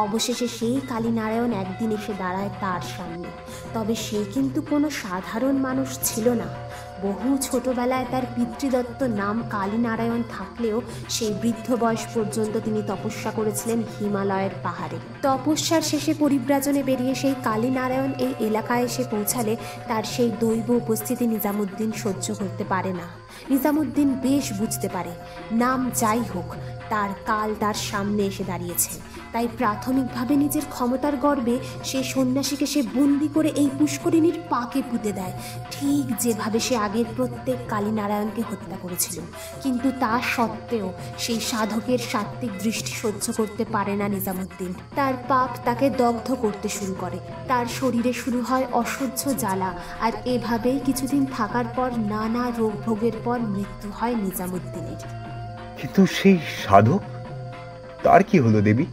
অবশেষে সেই কালীনারায়ণ একদিন এসে দাঁড়ায় তার সামনে। তবে সে কিন্তু কোনো সাধারণ মানুষ ছিল না। বহু ছোটবেলায় তার পিতৃদত্ত নাম কালীনারায়ণ থাকলেও সেই বৃদ্ধ বয়স পর্যন্ত তিনি তপস্যা করেছিলেন হিমালয়ের পাহাড়ে। তপস্যার শেষে পরিব্রাজনে বেরিয়ে সেই কালীনারায়ণ এই এলাকায় এসে পৌঁছালে তার সেই দৈব উপস্থিতি নিজামুদ্দিন সহ্য করতে পারে না। নিজামুদ্দিন বেশ বুঝতে পারে নাম যাই হোক, তার কাল তার সামনে এসে দাঁড়িয়েছে। তাই প্রাথমিকভাবে নিজের ক্ষমতার গর্বে সেই সন্ন্যাসীকে সে বন্দি করে এই পুষ্করিণীর পাকে পুঁতে দেয়, ঠিক যেভাবে সে আগের প্রত্যেক কালীনারায়ণকে হত্যা করেছিল। কিন্তু তা সত্ত্বেও সেই সাধকের সাত্ত্বিক দৃষ্টি সহ্য করতে পারে না নিজামুদ্দিন। তার পাপ তাকে দগ্ধ করতে শুরু করে, তার শরীরে শুরু হয় অসহ্য জ্বালা, আর এভাবেই কিছুদিন থাকার পর নানা রোগ ভোগের পর মৃত্যু হয় নিজামুদ্দিনের। কিন্তু সেই সাধক, তার কি হলো দেবী?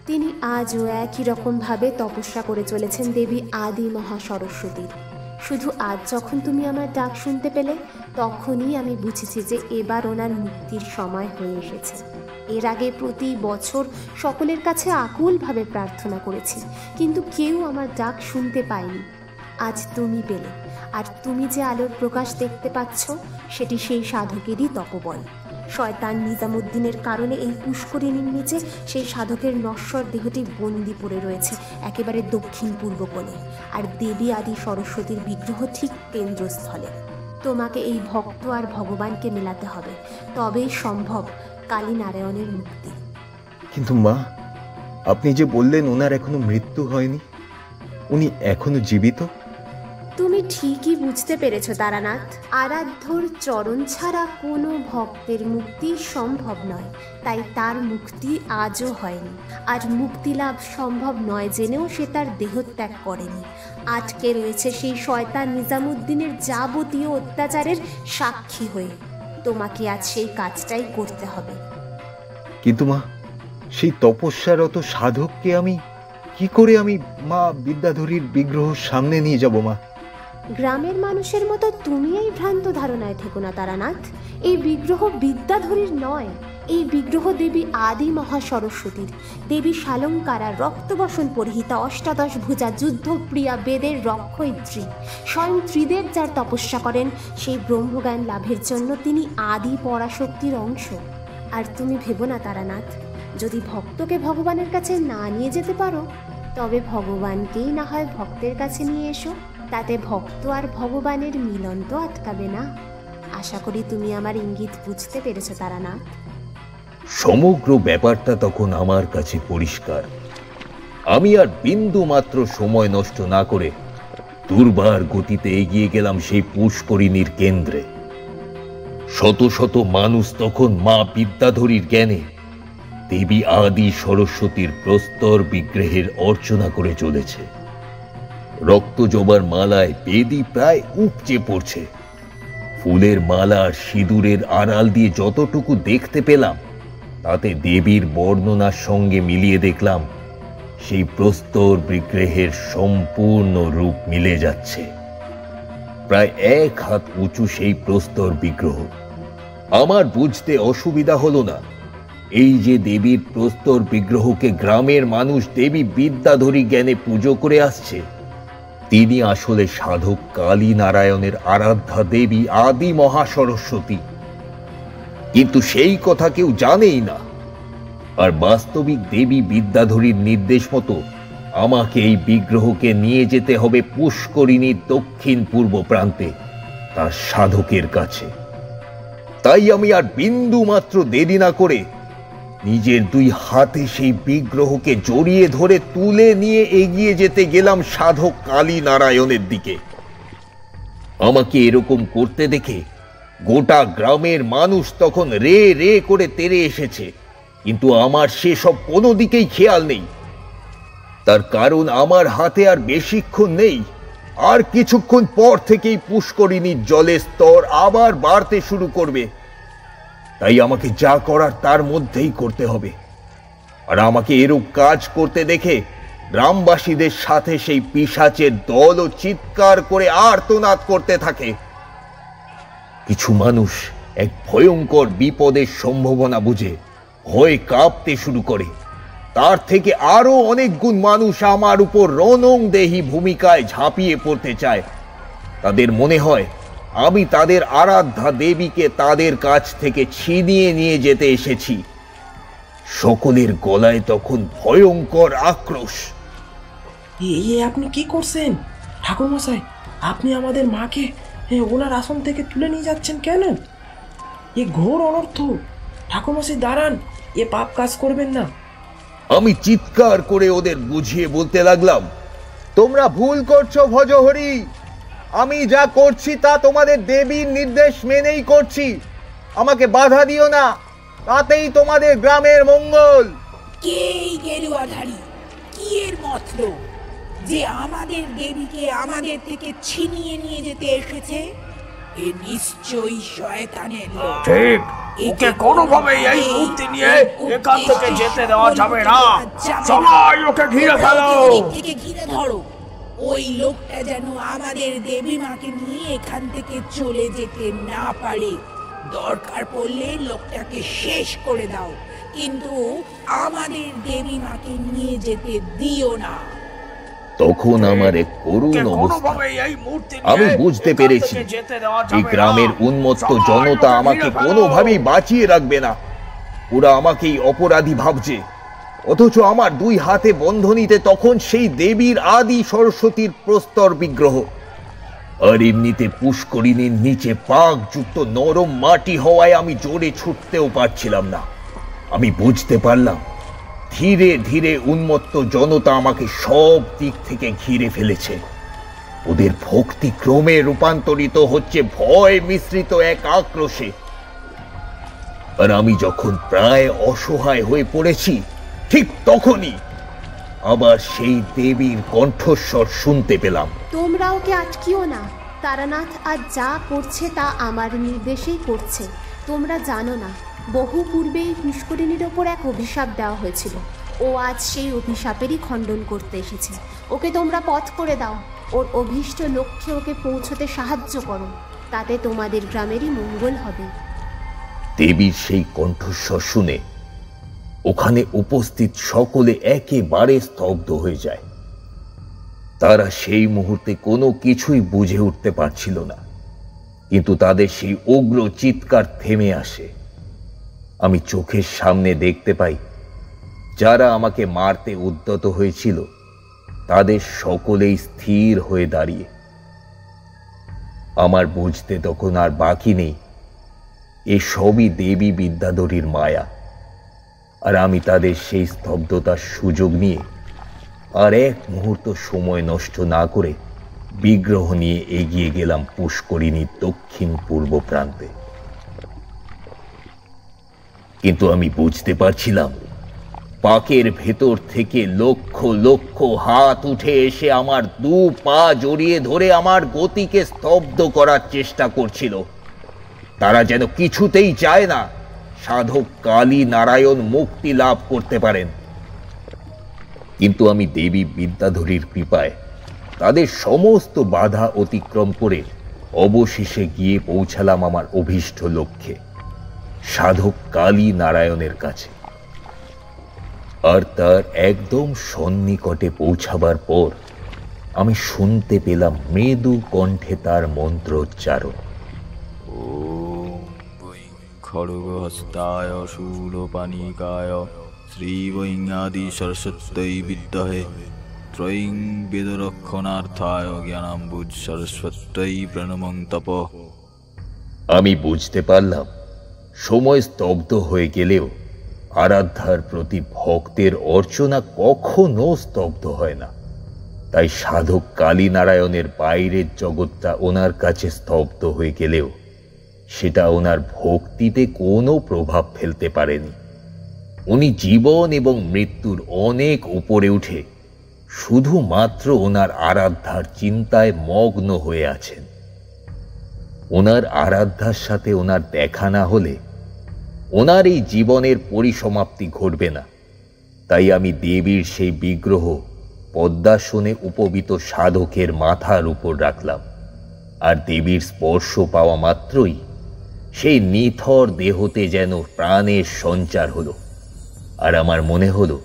তিনি আজও একই রকমভাবে তপস্যা করে চলেছেন দেবী আদি মহা সরস্বতীর। শুধু আজ যখন তুমি আমার ডাক শুনতে পেলে, তখনই আমি বুঝেছি যে এবার ওনার মুক্তির সময় হয়ে এসেছে। এর আগে প্রতি বছর সকলের কাছে আকুলভাবে প্রার্থনা করেছি, কিন্তু কেউ আমার ডাক শুনতে পায়নি। আজ তুমি পেলে, আর তুমি যে আলোর প্রকাশ দেখতে পাচ্ছ, সেটি সেই সাধকেরই তপবল। শয়তান নিজামুদ্দিনের কারণে এই পুষ্করিণীর নিচে সেই সাধকের নশ্বর দেহটি বন্দি পড়ে রয়েছে একেবারে দক্ষিণ পূর্ব কোণে, আর দেবী আদি সরস্বতীর বিগ্রহ ঠিক কেন্দ্রস্থলে। তোমাকে এই ভক্ত আর ভগবানকে মেলাতে হবে, তবেই সম্ভব কালীনারায়ণের মুক্তি। কিন্তু মা, আপনি যে বললেন ওনার এখনো মৃত্যু হয়নি, উনি এখনো জীবিত। তুমি ঠিকই বুঝতে পেরেছো তারানাথ। আরাধ্যর চরণ ছাড়া কোনো ভক্তের মুক্তি সম্ভব নয়, তাই তার মুক্তি আজও হয়নি। আর মুক্তি লাভ সম্ভব নয় জেনেও সে তার দেহত্যাগ করেনি, আটকে রয়েছে সেই শয়তান নিজামুদ্দিনের যাবতীয় অত্যাচারের সাক্ষী হয়ে। তোমাকে আজ সেই কাজটাই করতে হবে। কিন্তু মা, সেই তপস্যারত সাধককে আমি কি করে মা বিদ্যাধরীর বিগ্রহ সামনে নিয়ে যাব? মা, গ্রামের মানুষের মতো তুমি এই ভ্রান্ত ধারণায় থেকো না তারানাথ। এই বিগ্রহ বিদ্যাধরীর নয়, এই বিগ্রহ দেবী আদি মহা সরস্বতীর। দেবী শালঙ্কারা, রক্তবসন পরিহিতা, অষ্টাদশ ভুজা, যুদ্ধপ্রিয়া, বেদের রক্ষয়িত্রী, স্বয়ং ত্রিদেব যার তপস্যা করেন, সেই ব্রহ্মজ্ঞান লাভের জন্য তিনি আদি পরাশক্তির অংশ। আর তুমি ভেবো না তারানাথ, যদি ভক্তকে ভগবানের কাছে না নিয়ে যেতে পারো, তবে ভগবানকেই না হয় ভক্তের কাছে নিয়ে এসো। তাতে ভক্ত আর ভগবানের মিলন তো আটকাবে না। আশা করি তুমি আমার ইঙ্গিত বুঝতে পেরেছো তারানাথ। সমগ্র ব্যাপারটা তখন আমার কাছে পরিষ্কার। আমি আর বিন্দু মাত্র সময় নষ্ট না করে দুর্বার গতিতে এগিয়ে গেলাম সেই পুষ্করিণীর কেন্দ্রে। শত শত মানুষ তখন মা বিদ্যাধরীর জ্ঞানে দেবী আদি সরস্বতীর প্রস্তর বিগ্রহের অর্চনা করে চলেছে। রক্ত জবার মালায় বেদি প্রায় উপচে পড়ছে। ফুলের মালা সিঁদুরের আড়াল দিয়ে যতটুকু দেখতে পেলাম, তাতে দেবীর বর্ণনার সঙ্গে মিলিয়ে দেখলাম সেই প্রস্তর বিগ্রহের সম্পূর্ণ রূপ মিলে যাচ্ছে। প্রায় 1 হাত উঁচু সেই প্রস্তর বিগ্রহ। আমার বুঝতে অসুবিধা হলো না, এই যে দেবীর প্রস্তর বিগ্রহকে গ্রামের মানুষ দেবী বিদ্যাধরী জ্ঞানে পুজো করে আসছে, তিনি আসলে সাধক কালী নারায়ণের আরাধ্যা দেবী আদি মহা সরস্বতী। কিন্তু সেই কথা কেউ জানেই না। আর বাস্তবিক দেবী বিদ্যাধরীর নির্দেশ মতো আমাকে এই বিগ্রহকে নিয়ে যেতে হবে পুষ্করিণীর দক্ষিণ পূর্ব প্রান্তে, তার সাধকের কাছে। তাই আমি আর বিন্দু মাত্র দেরি না করে নিজের 2 হাতে সেই বিগ্রহকে জড়িয়ে ধরে তুলে নিয়ে এগিয়ে যেতে গেলাম সাধক কালী নারায়ণের দিকে। আমাকে এরকম করতে দেখে গোটা গ্রামের মানুষ তখন রে রে করে তেড়ে এসেছে, কিন্তু আমার সেসব কোনো দিকেই খেয়াল নেই। তার কারণ আমার হাতে আর বেশিক্ষণ নেই। আর কিছুক্ষণ পর থেকেই পুষ্করিণীর জলের স্তর আবার বাড়তে শুরু করবে। তাই আমাকে যা করার তার মধ্যেই করতে হবে। আর আমাকে এরূপ কাজ করতে দেখে গ্রামবাসীদের সাথে সেই পিশাচের দলও চিৎকার করে আর্তনাদ করতে থাকে। কিছু মানুষ এক ভয়ঙ্কর বিপদের সম্ভাবনা বুঝে ভয়ে কাঁপতে শুরু করে। তার থেকে আরো অনেক গুণ মানুষ আমার উপর রণংদেহী ভূমিকায় ঝাঁপিয়ে পড়তে চায়। তাদের মনে হয় আমি তাদের আরাধ্যা দেবীকে তাদের কাছ থেকে ছিনিয়ে নিয়ে যেতে এসেছি। সকলের গলায় তখন ভয়ঙ্কর আক্রোশ। আপনি কি করছেন ঠাকুরমশাই? আপনি আমাদের মাকে ওনার আসন থেকে তুলে নিয়ে যাচ্ছেন কেন? এ ঘোর অনর্থ। ঠাকুরমশাই দাঁড়ান, এ পাপ কাজ করবেন না। আমি চিৎকার করে ওদের বুঝিয়ে বলতে লাগলাম, তোমরা ভুল করছো ভজহরি। আমি যা করছি তা তোমাদের দেবীর নির্দেশ মেনেই করছি। আমাকে বাধা দিও না, তাতেই তোমাদের গ্রামের মঙ্গল। কে এই গেরুয়াধারী? কি এর মতলব যে আমাদের দেবীকে আমাদের থেকে ছিনিয়ে নিয়ে যেতে এসেছে? এ নিশ্চয়ই শয়তানের লোক। ঠিক, ওকে কোনোভাবেই এই মূর্তি নিয়ে এখান থেকে যেতে দেওয়া যাবে না। সবাই ওকে ঘিরে ফেলো। থেকে ঘিরে ধরো। ওই লোকটা যেন আমাদের দেবী মাকে নিয়ে এখান থেকে চলে যেতে না পারে। দরকার পড়লে লোকটাকে শেষ করে দাও, কিন্তু আমাদের দেবী মাকে নিয়ে যেতে দিও না। তখন আমার এক করুণ অবস্থা। আমি বুঝতে পেরেছি এই গ্রামের উন্মত্ত জনতা আমাকে কোনোভাবেই বাঁচিয়ে রাখবে না। ওরা আমাকেই অপরাধী ভাবছে, অথচ আমার দুই হাতে বন্ধনীতে তখন সেই দেবীর আদি সরস্বতীর প্রস্তর বিগ্রহ। আর এমনিতে পুষ্করিণীর নিচে পাকযুক্ত নরম মাটি হওয়ায় আমি জোরে ছুটতেও পারছিলাম না। আমি বুঝতে পারলাম ধীরে ধীরে উন্মত্ত জনতা আমাকে সব দিক থেকে ঘিরে ফেলেছে। ওদের ভক্তি ক্রমে রূপান্তরিত হচ্ছে ভয় মিশ্রিত এক আক্রোশে। আর আমি যখন প্রায় অসহায় হয়ে পড়েছি, ঠিক তখনই আবার সেই দেবীর কণ্ঠস্বর শুনতে পেলাম। তোমরা ওকে আটকিও না। তারানাথ আজ যা করছে তা আমার নির্দেশেই করছে। তোমরা জানো না, বহু পূর্বেই পুষ্করিণীর ওপর এক অভিশাপ দেওয়া হয়েছিল। ও আজ সেই অভিশাপেরই খণ্ডন করতে এসেছে। ওকে তোমরা পথ করে দাও। ওর অভীষ্ট লক্ষ্যে ওকে পৌঁছতে সাহায্য করো, তাতে তোমাদের গ্রামেরই মঙ্গল হবে। দেবীর সেই কণ্ঠস্বর শুনে ওখানে উপস্থিত সকলে একেবারে স্তব্ধ হয়ে যায়। তারা সেই মুহূর্তে কোনো কিছুই বুঝে উঠতে পারছিল না, কিন্তু তাদের সেই উগ্র চিৎকার থেমে আসে। আমি চোখের সামনে দেখতে পাই যারা আমাকে মারতে উদ্যত হয়েছিল তাদের সকলেই স্থির হয়ে দাঁড়িয়ে। আমার বুঝতে তখন আর বাকি নেই এসবই দেবী বিদ্যাধরীর মায়া। আর আমি তাদের সেই স্তব্ধতার সুযোগ নিয়ে আর এক মুহূর্ত সময় নষ্ট না করে বিগ্রহ নিয়ে এগিয়ে গেলাম পুষ্করিণীর দক্ষিণ পূর্ব প্রান্তে। কিন্তু আমি বুঝতে পারছিলাম পাকের ভেতর থেকে লক্ষ লক্ষ হাত উঠে এসে আমার দু পা জড়িয়ে ধরে আমার গতিকে স্তব্ধ করার চেষ্টা করছিল। তারা যেন কিছুতেই চায় না সাধক কালী নারায়ণ মুক্তি লাভ করতে পারেন। কিন্তু আমি দেবী বিদ্যাধরীর কৃপায় তাদের সমস্ত বাধা অতিক্রম করে অবশেষে গিয়ে পৌঁছালাম আমার অভীষ্ট লক্ষ্যে, সাধক কালী নারায়ণের কাছে। আর তার একদম সন্নিকটে পৌঁছাবার পর আমি শুনতে পেলাম মৃদু কণ্ঠে তার মন্ত্রোচ্চারণ। খড়গহস্তায় শূলপাণিকায় শ্রীবৈঙাদি সরস্বত্যৈ বিদ্মহে ত্রয়ীং বেদরক্ষণার্থায় জ্ঞানাম্বুজ সরস্বত্যৈ প্রণমং তপ। আমি বুঝতে পারলাম সময় স্তব্ধ হয়ে গেলেও আরাধ্যার প্রতি ভক্তের অর্চনা কখনো স্তব্ধ হয় না। তাই সাধক কালী নারায়ণের বাইরের জগৎটা ওনার কাছে স্তব্ধ হয়ে গেলেও সেটা ওনার ভক্তিতে কোনো প্রভাব ফেলতে পারেনি। উনি জীবন এবং মৃত্যুর অনেক উপরে উঠে শুধুমাত্র ওনার আরাধ্যার চিন্তায় মগ্ন হয়ে আছেন। ওনার আরাধ্যার সাথে ওনার দেখা না হলে ওনার এই জীবনের পরিসমাপ্তি ঘটবে না। তাই আমি দেবীর সেই বিগ্রহ পদ্মাসনে উপবিত সাধকের মাথার উপর রাখলাম। আর দেবীর স্পর্শ পাওয়া মাত্রই সেই নিথর দেহতে যেন প্রাণের সঞ্চার হলো। আর আমার মনে হলো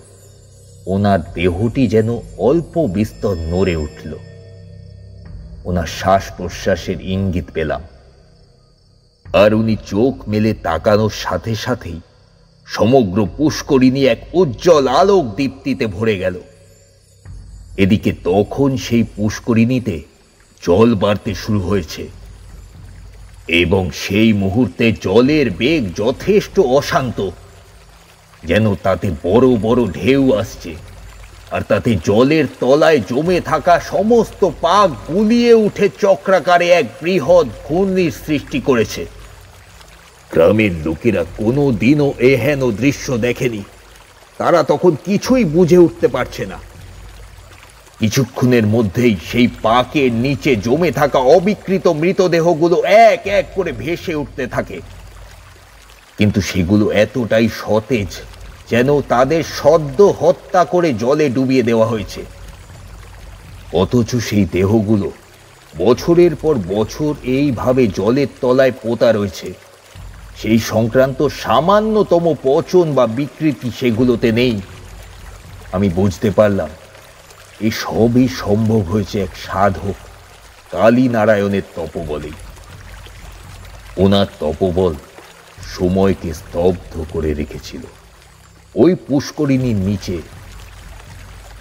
ওনার দেহটি যেন অল্প বিস্তর নড়ে উঠল। ওনার শ্বাস প্রশ্বাসের ইঙ্গিত পেলাম। আর উনি চোখ মেলে তাকানোর সাথে সাথেই সমগ্র পুষ্করিণী এক উজ্জ্বল আলোক দীপ্তিতে ভরে গেল। এদিকে তখন সেই পুষ্করিণীতে জল বাড়তে শুরু হয়েছে এবং সেই মুহূর্তে জলের বেগ যথেষ্ট অশান্ত, যেন তাতে বড় বড় ঢেউ আসছে, আর তাতে জলের তলায় জমে থাকা সমস্ত পাক গুলিয়ে উঠে চক্রাকারে এক বৃহৎ ঘূর্ণির সৃষ্টি করেছে। গ্রামের লোকেরা কোনো দিনও এহেন দৃশ্য দেখেনি। তারা তখন কিছুই বুঝে উঠতে পারছে না। কিছুক্ষণের মধ্যেই সেই পাকের নিচে জমে থাকা অবিকৃত মৃতদেহগুলো এক এক করে ভেসে উঠতে থাকে, কিন্তু সেগুলো এতটাই সতেজ যেন তাদের সদ্য হত্যা করে জলে ডুবিয়ে দেওয়া হয়েছে। অথচ সেই দেহগুলো বছরের পর বছর এইভাবে জলের তলায় পোতা রয়েছে। সেই সংক্রান্ত সামান্যতম পচন বা বিকৃতি সেগুলোতে নেই। আমি বুঝতে পারলাম এই সবই সম্ভব হয়েছে এক সাধক কালীনারায়ণের তপবলেই। ওনার তপবল সময়কে স্তব্ধ করে রেখেছিল ওই পুষ্করিণীর নিচে,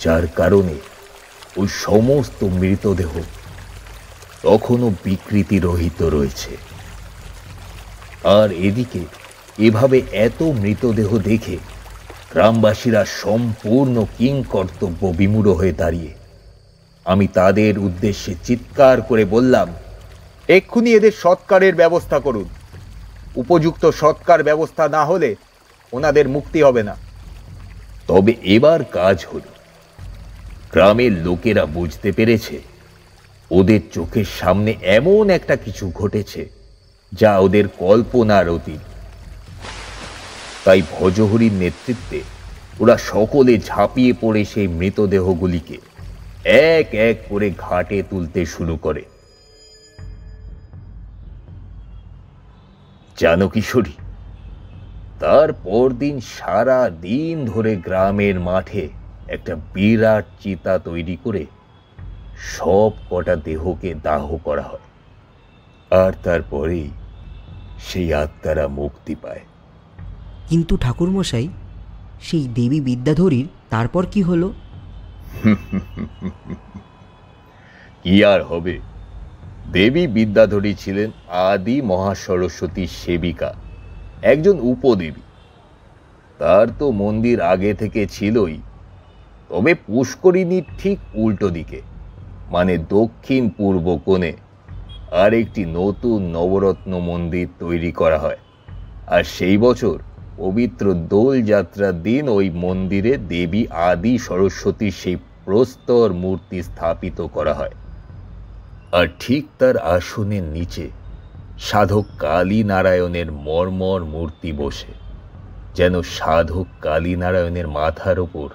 যার কারণে ওই সমস্ত মৃতদেহ তখনও বিকৃতি রহিত রয়েছে। আর এদিকে এভাবে এত মৃতদেহ দেখে গ্রামবাসীরা সম্পূর্ণ কিংকর্তব্য বিমূঢ় হয়ে দাঁড়িয়ে, আমি তাদের উদ্দেশ্যে চিৎকার করে বললাম, এক্ষুনি এদের সৎকারের ব্যবস্থা করুন। উপযুক্ত সৎকার ব্যবস্থা না হলে ওনাদের মুক্তি হবে না। তবে এবার কাজ হল। গ্রামের লোকেরা বুঝতে পেরেছে ওদের চোখের সামনে এমন একটা কিছু ঘটেছে যা ওদের কল্পনার অতীত। তাই ভজহরির নেতৃত্বে ওরা সকলে ঝাঁপিয়ে পড়ে সেই মৃতদেহগুলিকে এক এক করে ঘাটে তুলতে শুরু করে। জানো কিশোরী, তার পরদিন সারা দিন ধরে গ্রামের মাঠে একটা বিরাট চিতা তৈরি করে সব কটা দেহকে দাহ করা হয়, আর তারপরেই সেই আত্মারা মুক্তি পায়। কিন্তু ঠাকুরমশাই, সেই দেবী বিদ্যাধরীর তারপর কি হলো? কি আর হবে? দেবী বিদ্যাধরী ছিলেন আদি মহাসরস্বতীর সেবিকা, একজন উপদেবী। তার তো মন্দির আগে থেকে ছিলই, তবে পুষ্করিণীর ঠিক উল্টো দিকে, মানে দক্ষিণ পূর্ব কোণে আরেকটি নতুন নবরত্ন মন্দির তৈরি করা হয়। আর সেই বছর পবিত্র দোল যাত্রার দিন ওই মন্দিরে দেবী আদি সরস্বতীর সেই প্রস্তর মূর্তি স্থাপিত করা হয়। আর ঠিক তার আসনের নিচে সাধক কালীনারায়ণের মর্মর মূর্তি বসে, যেন সাধক কালীনারায়ণের মাথার ওপর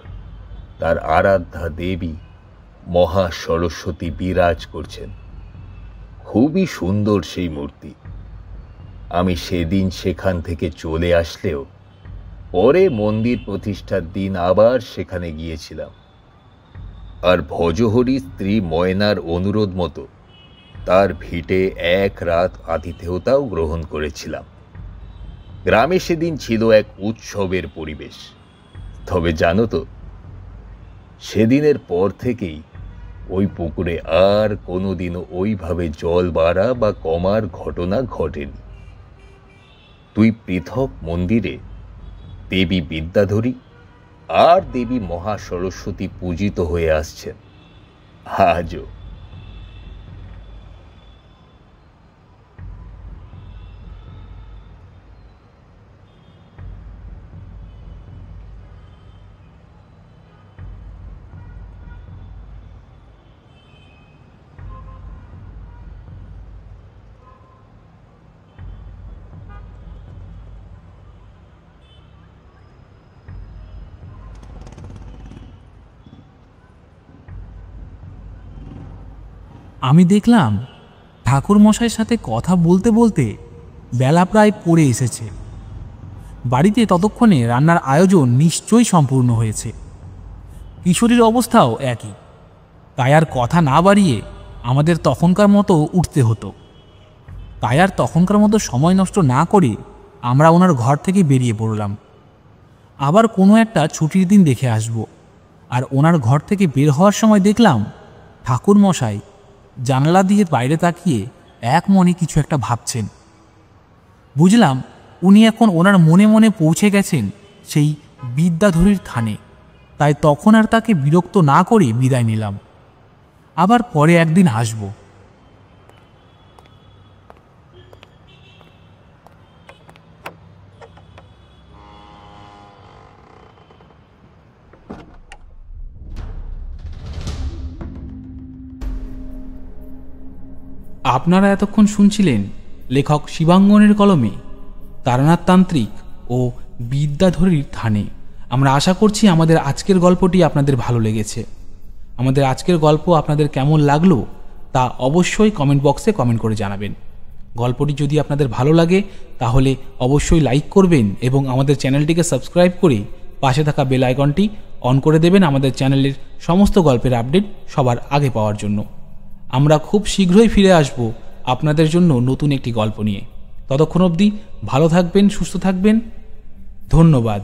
তার আরাধ্যা দেবী মহা সরস্বতী বিরাজ করছেন। খুবই সুন্দর সেই মূর্তি। আমি সেদিন সেখান থেকে চলে আসলেও পরে মন্দির প্রতিষ্ঠার দিন আবার সেখানে গিয়েছিলাম, আর ভজহরি স্ত্রী ময়নার অনুরোধ মতো তার ভিটে এক রাত আতিথেয়তাও গ্রহণ করেছিলাম। গ্রামে সেদিন ছিল এক উৎসবের পরিবেশ। তবে জানো তো, সেদিনের পর থেকেই ওই পুকুরে আর কোনোদিনও ওইভাবে জল বাড়া বা কমার ঘটনা ঘটেনি। দুই পৃথক মন্দিরে দেবী বিদ্যাধরী আর দেবী মহা সরস্বতী পূজিত হয়ে আসছেন আজও। আমি দেখলাম ঠাকুরমশাইয়ের সাথে কথা বলতে বলতে বেলা প্রায় পড়ে এসেছে। বাড়িতে ততক্ষণে রান্নার আয়োজন নিশ্চয়ই সম্পূর্ণ হয়েছে। কিশোরীর অবস্থাও একই। তাই আর কথা না বাড়িয়ে আমাদের তখনকার মতো উঠতে হতো। তাই আর তখনকার মতো সময় নষ্ট না করে আমরা ওনার ঘর থেকে বেরিয়ে পড়লাম। আবার কোনো একটা ছুটির দিন দেখে আসব। আর ওনার ঘর থেকে বের হওয়ার সময় দেখলাম ঠাকুরমশাই জানালা দিয়ে বাইরে তাকিয়ে এক মনে কিছু একটা ভাবছেন। বুঝলাম উনি এখন ওনার মনে মনে পৌঁছে গেছেন সেই বিদ্যাধরীর থানে। তাই তখন আর তাকে বিরক্ত না করে বিদায় নিলাম। আবার পরে একদিন আসব। আপনারা এতক্ষণ শুনছিলেন লেখক শিবাঙ্গনের কলমে তারানাথ তান্ত্রিক ও বিদ্যাধরীর থানে। আমরা আশা করছি আমাদের আজকের গল্পটি আপনাদের ভালো লেগেছে। আমাদের আজকের গল্প আপনাদের কেমন লাগলো তা অবশ্যই কমেন্ট বক্সে কমেন্ট করে জানাবেন। গল্পটি যদি আপনাদের ভালো লাগে তাহলে অবশ্যই লাইক করবেন এবং আমাদের চ্যানেলটিকে সাবস্ক্রাইব করে পাশে থাকা বেল আইকনটি অন করে দেবেন আমাদের চ্যানেলের সমস্ত গল্পের আপডেট সবার আগে পাওয়ার জন্য। আমরা খুব শীঘ্রই ফিরে আসব আপনাদের জন্য নতুন একটি গল্প নিয়ে। ততক্ষণ অবধি ভালো থাকবেন, সুস্থ থাকবেন। ধন্যবাদ।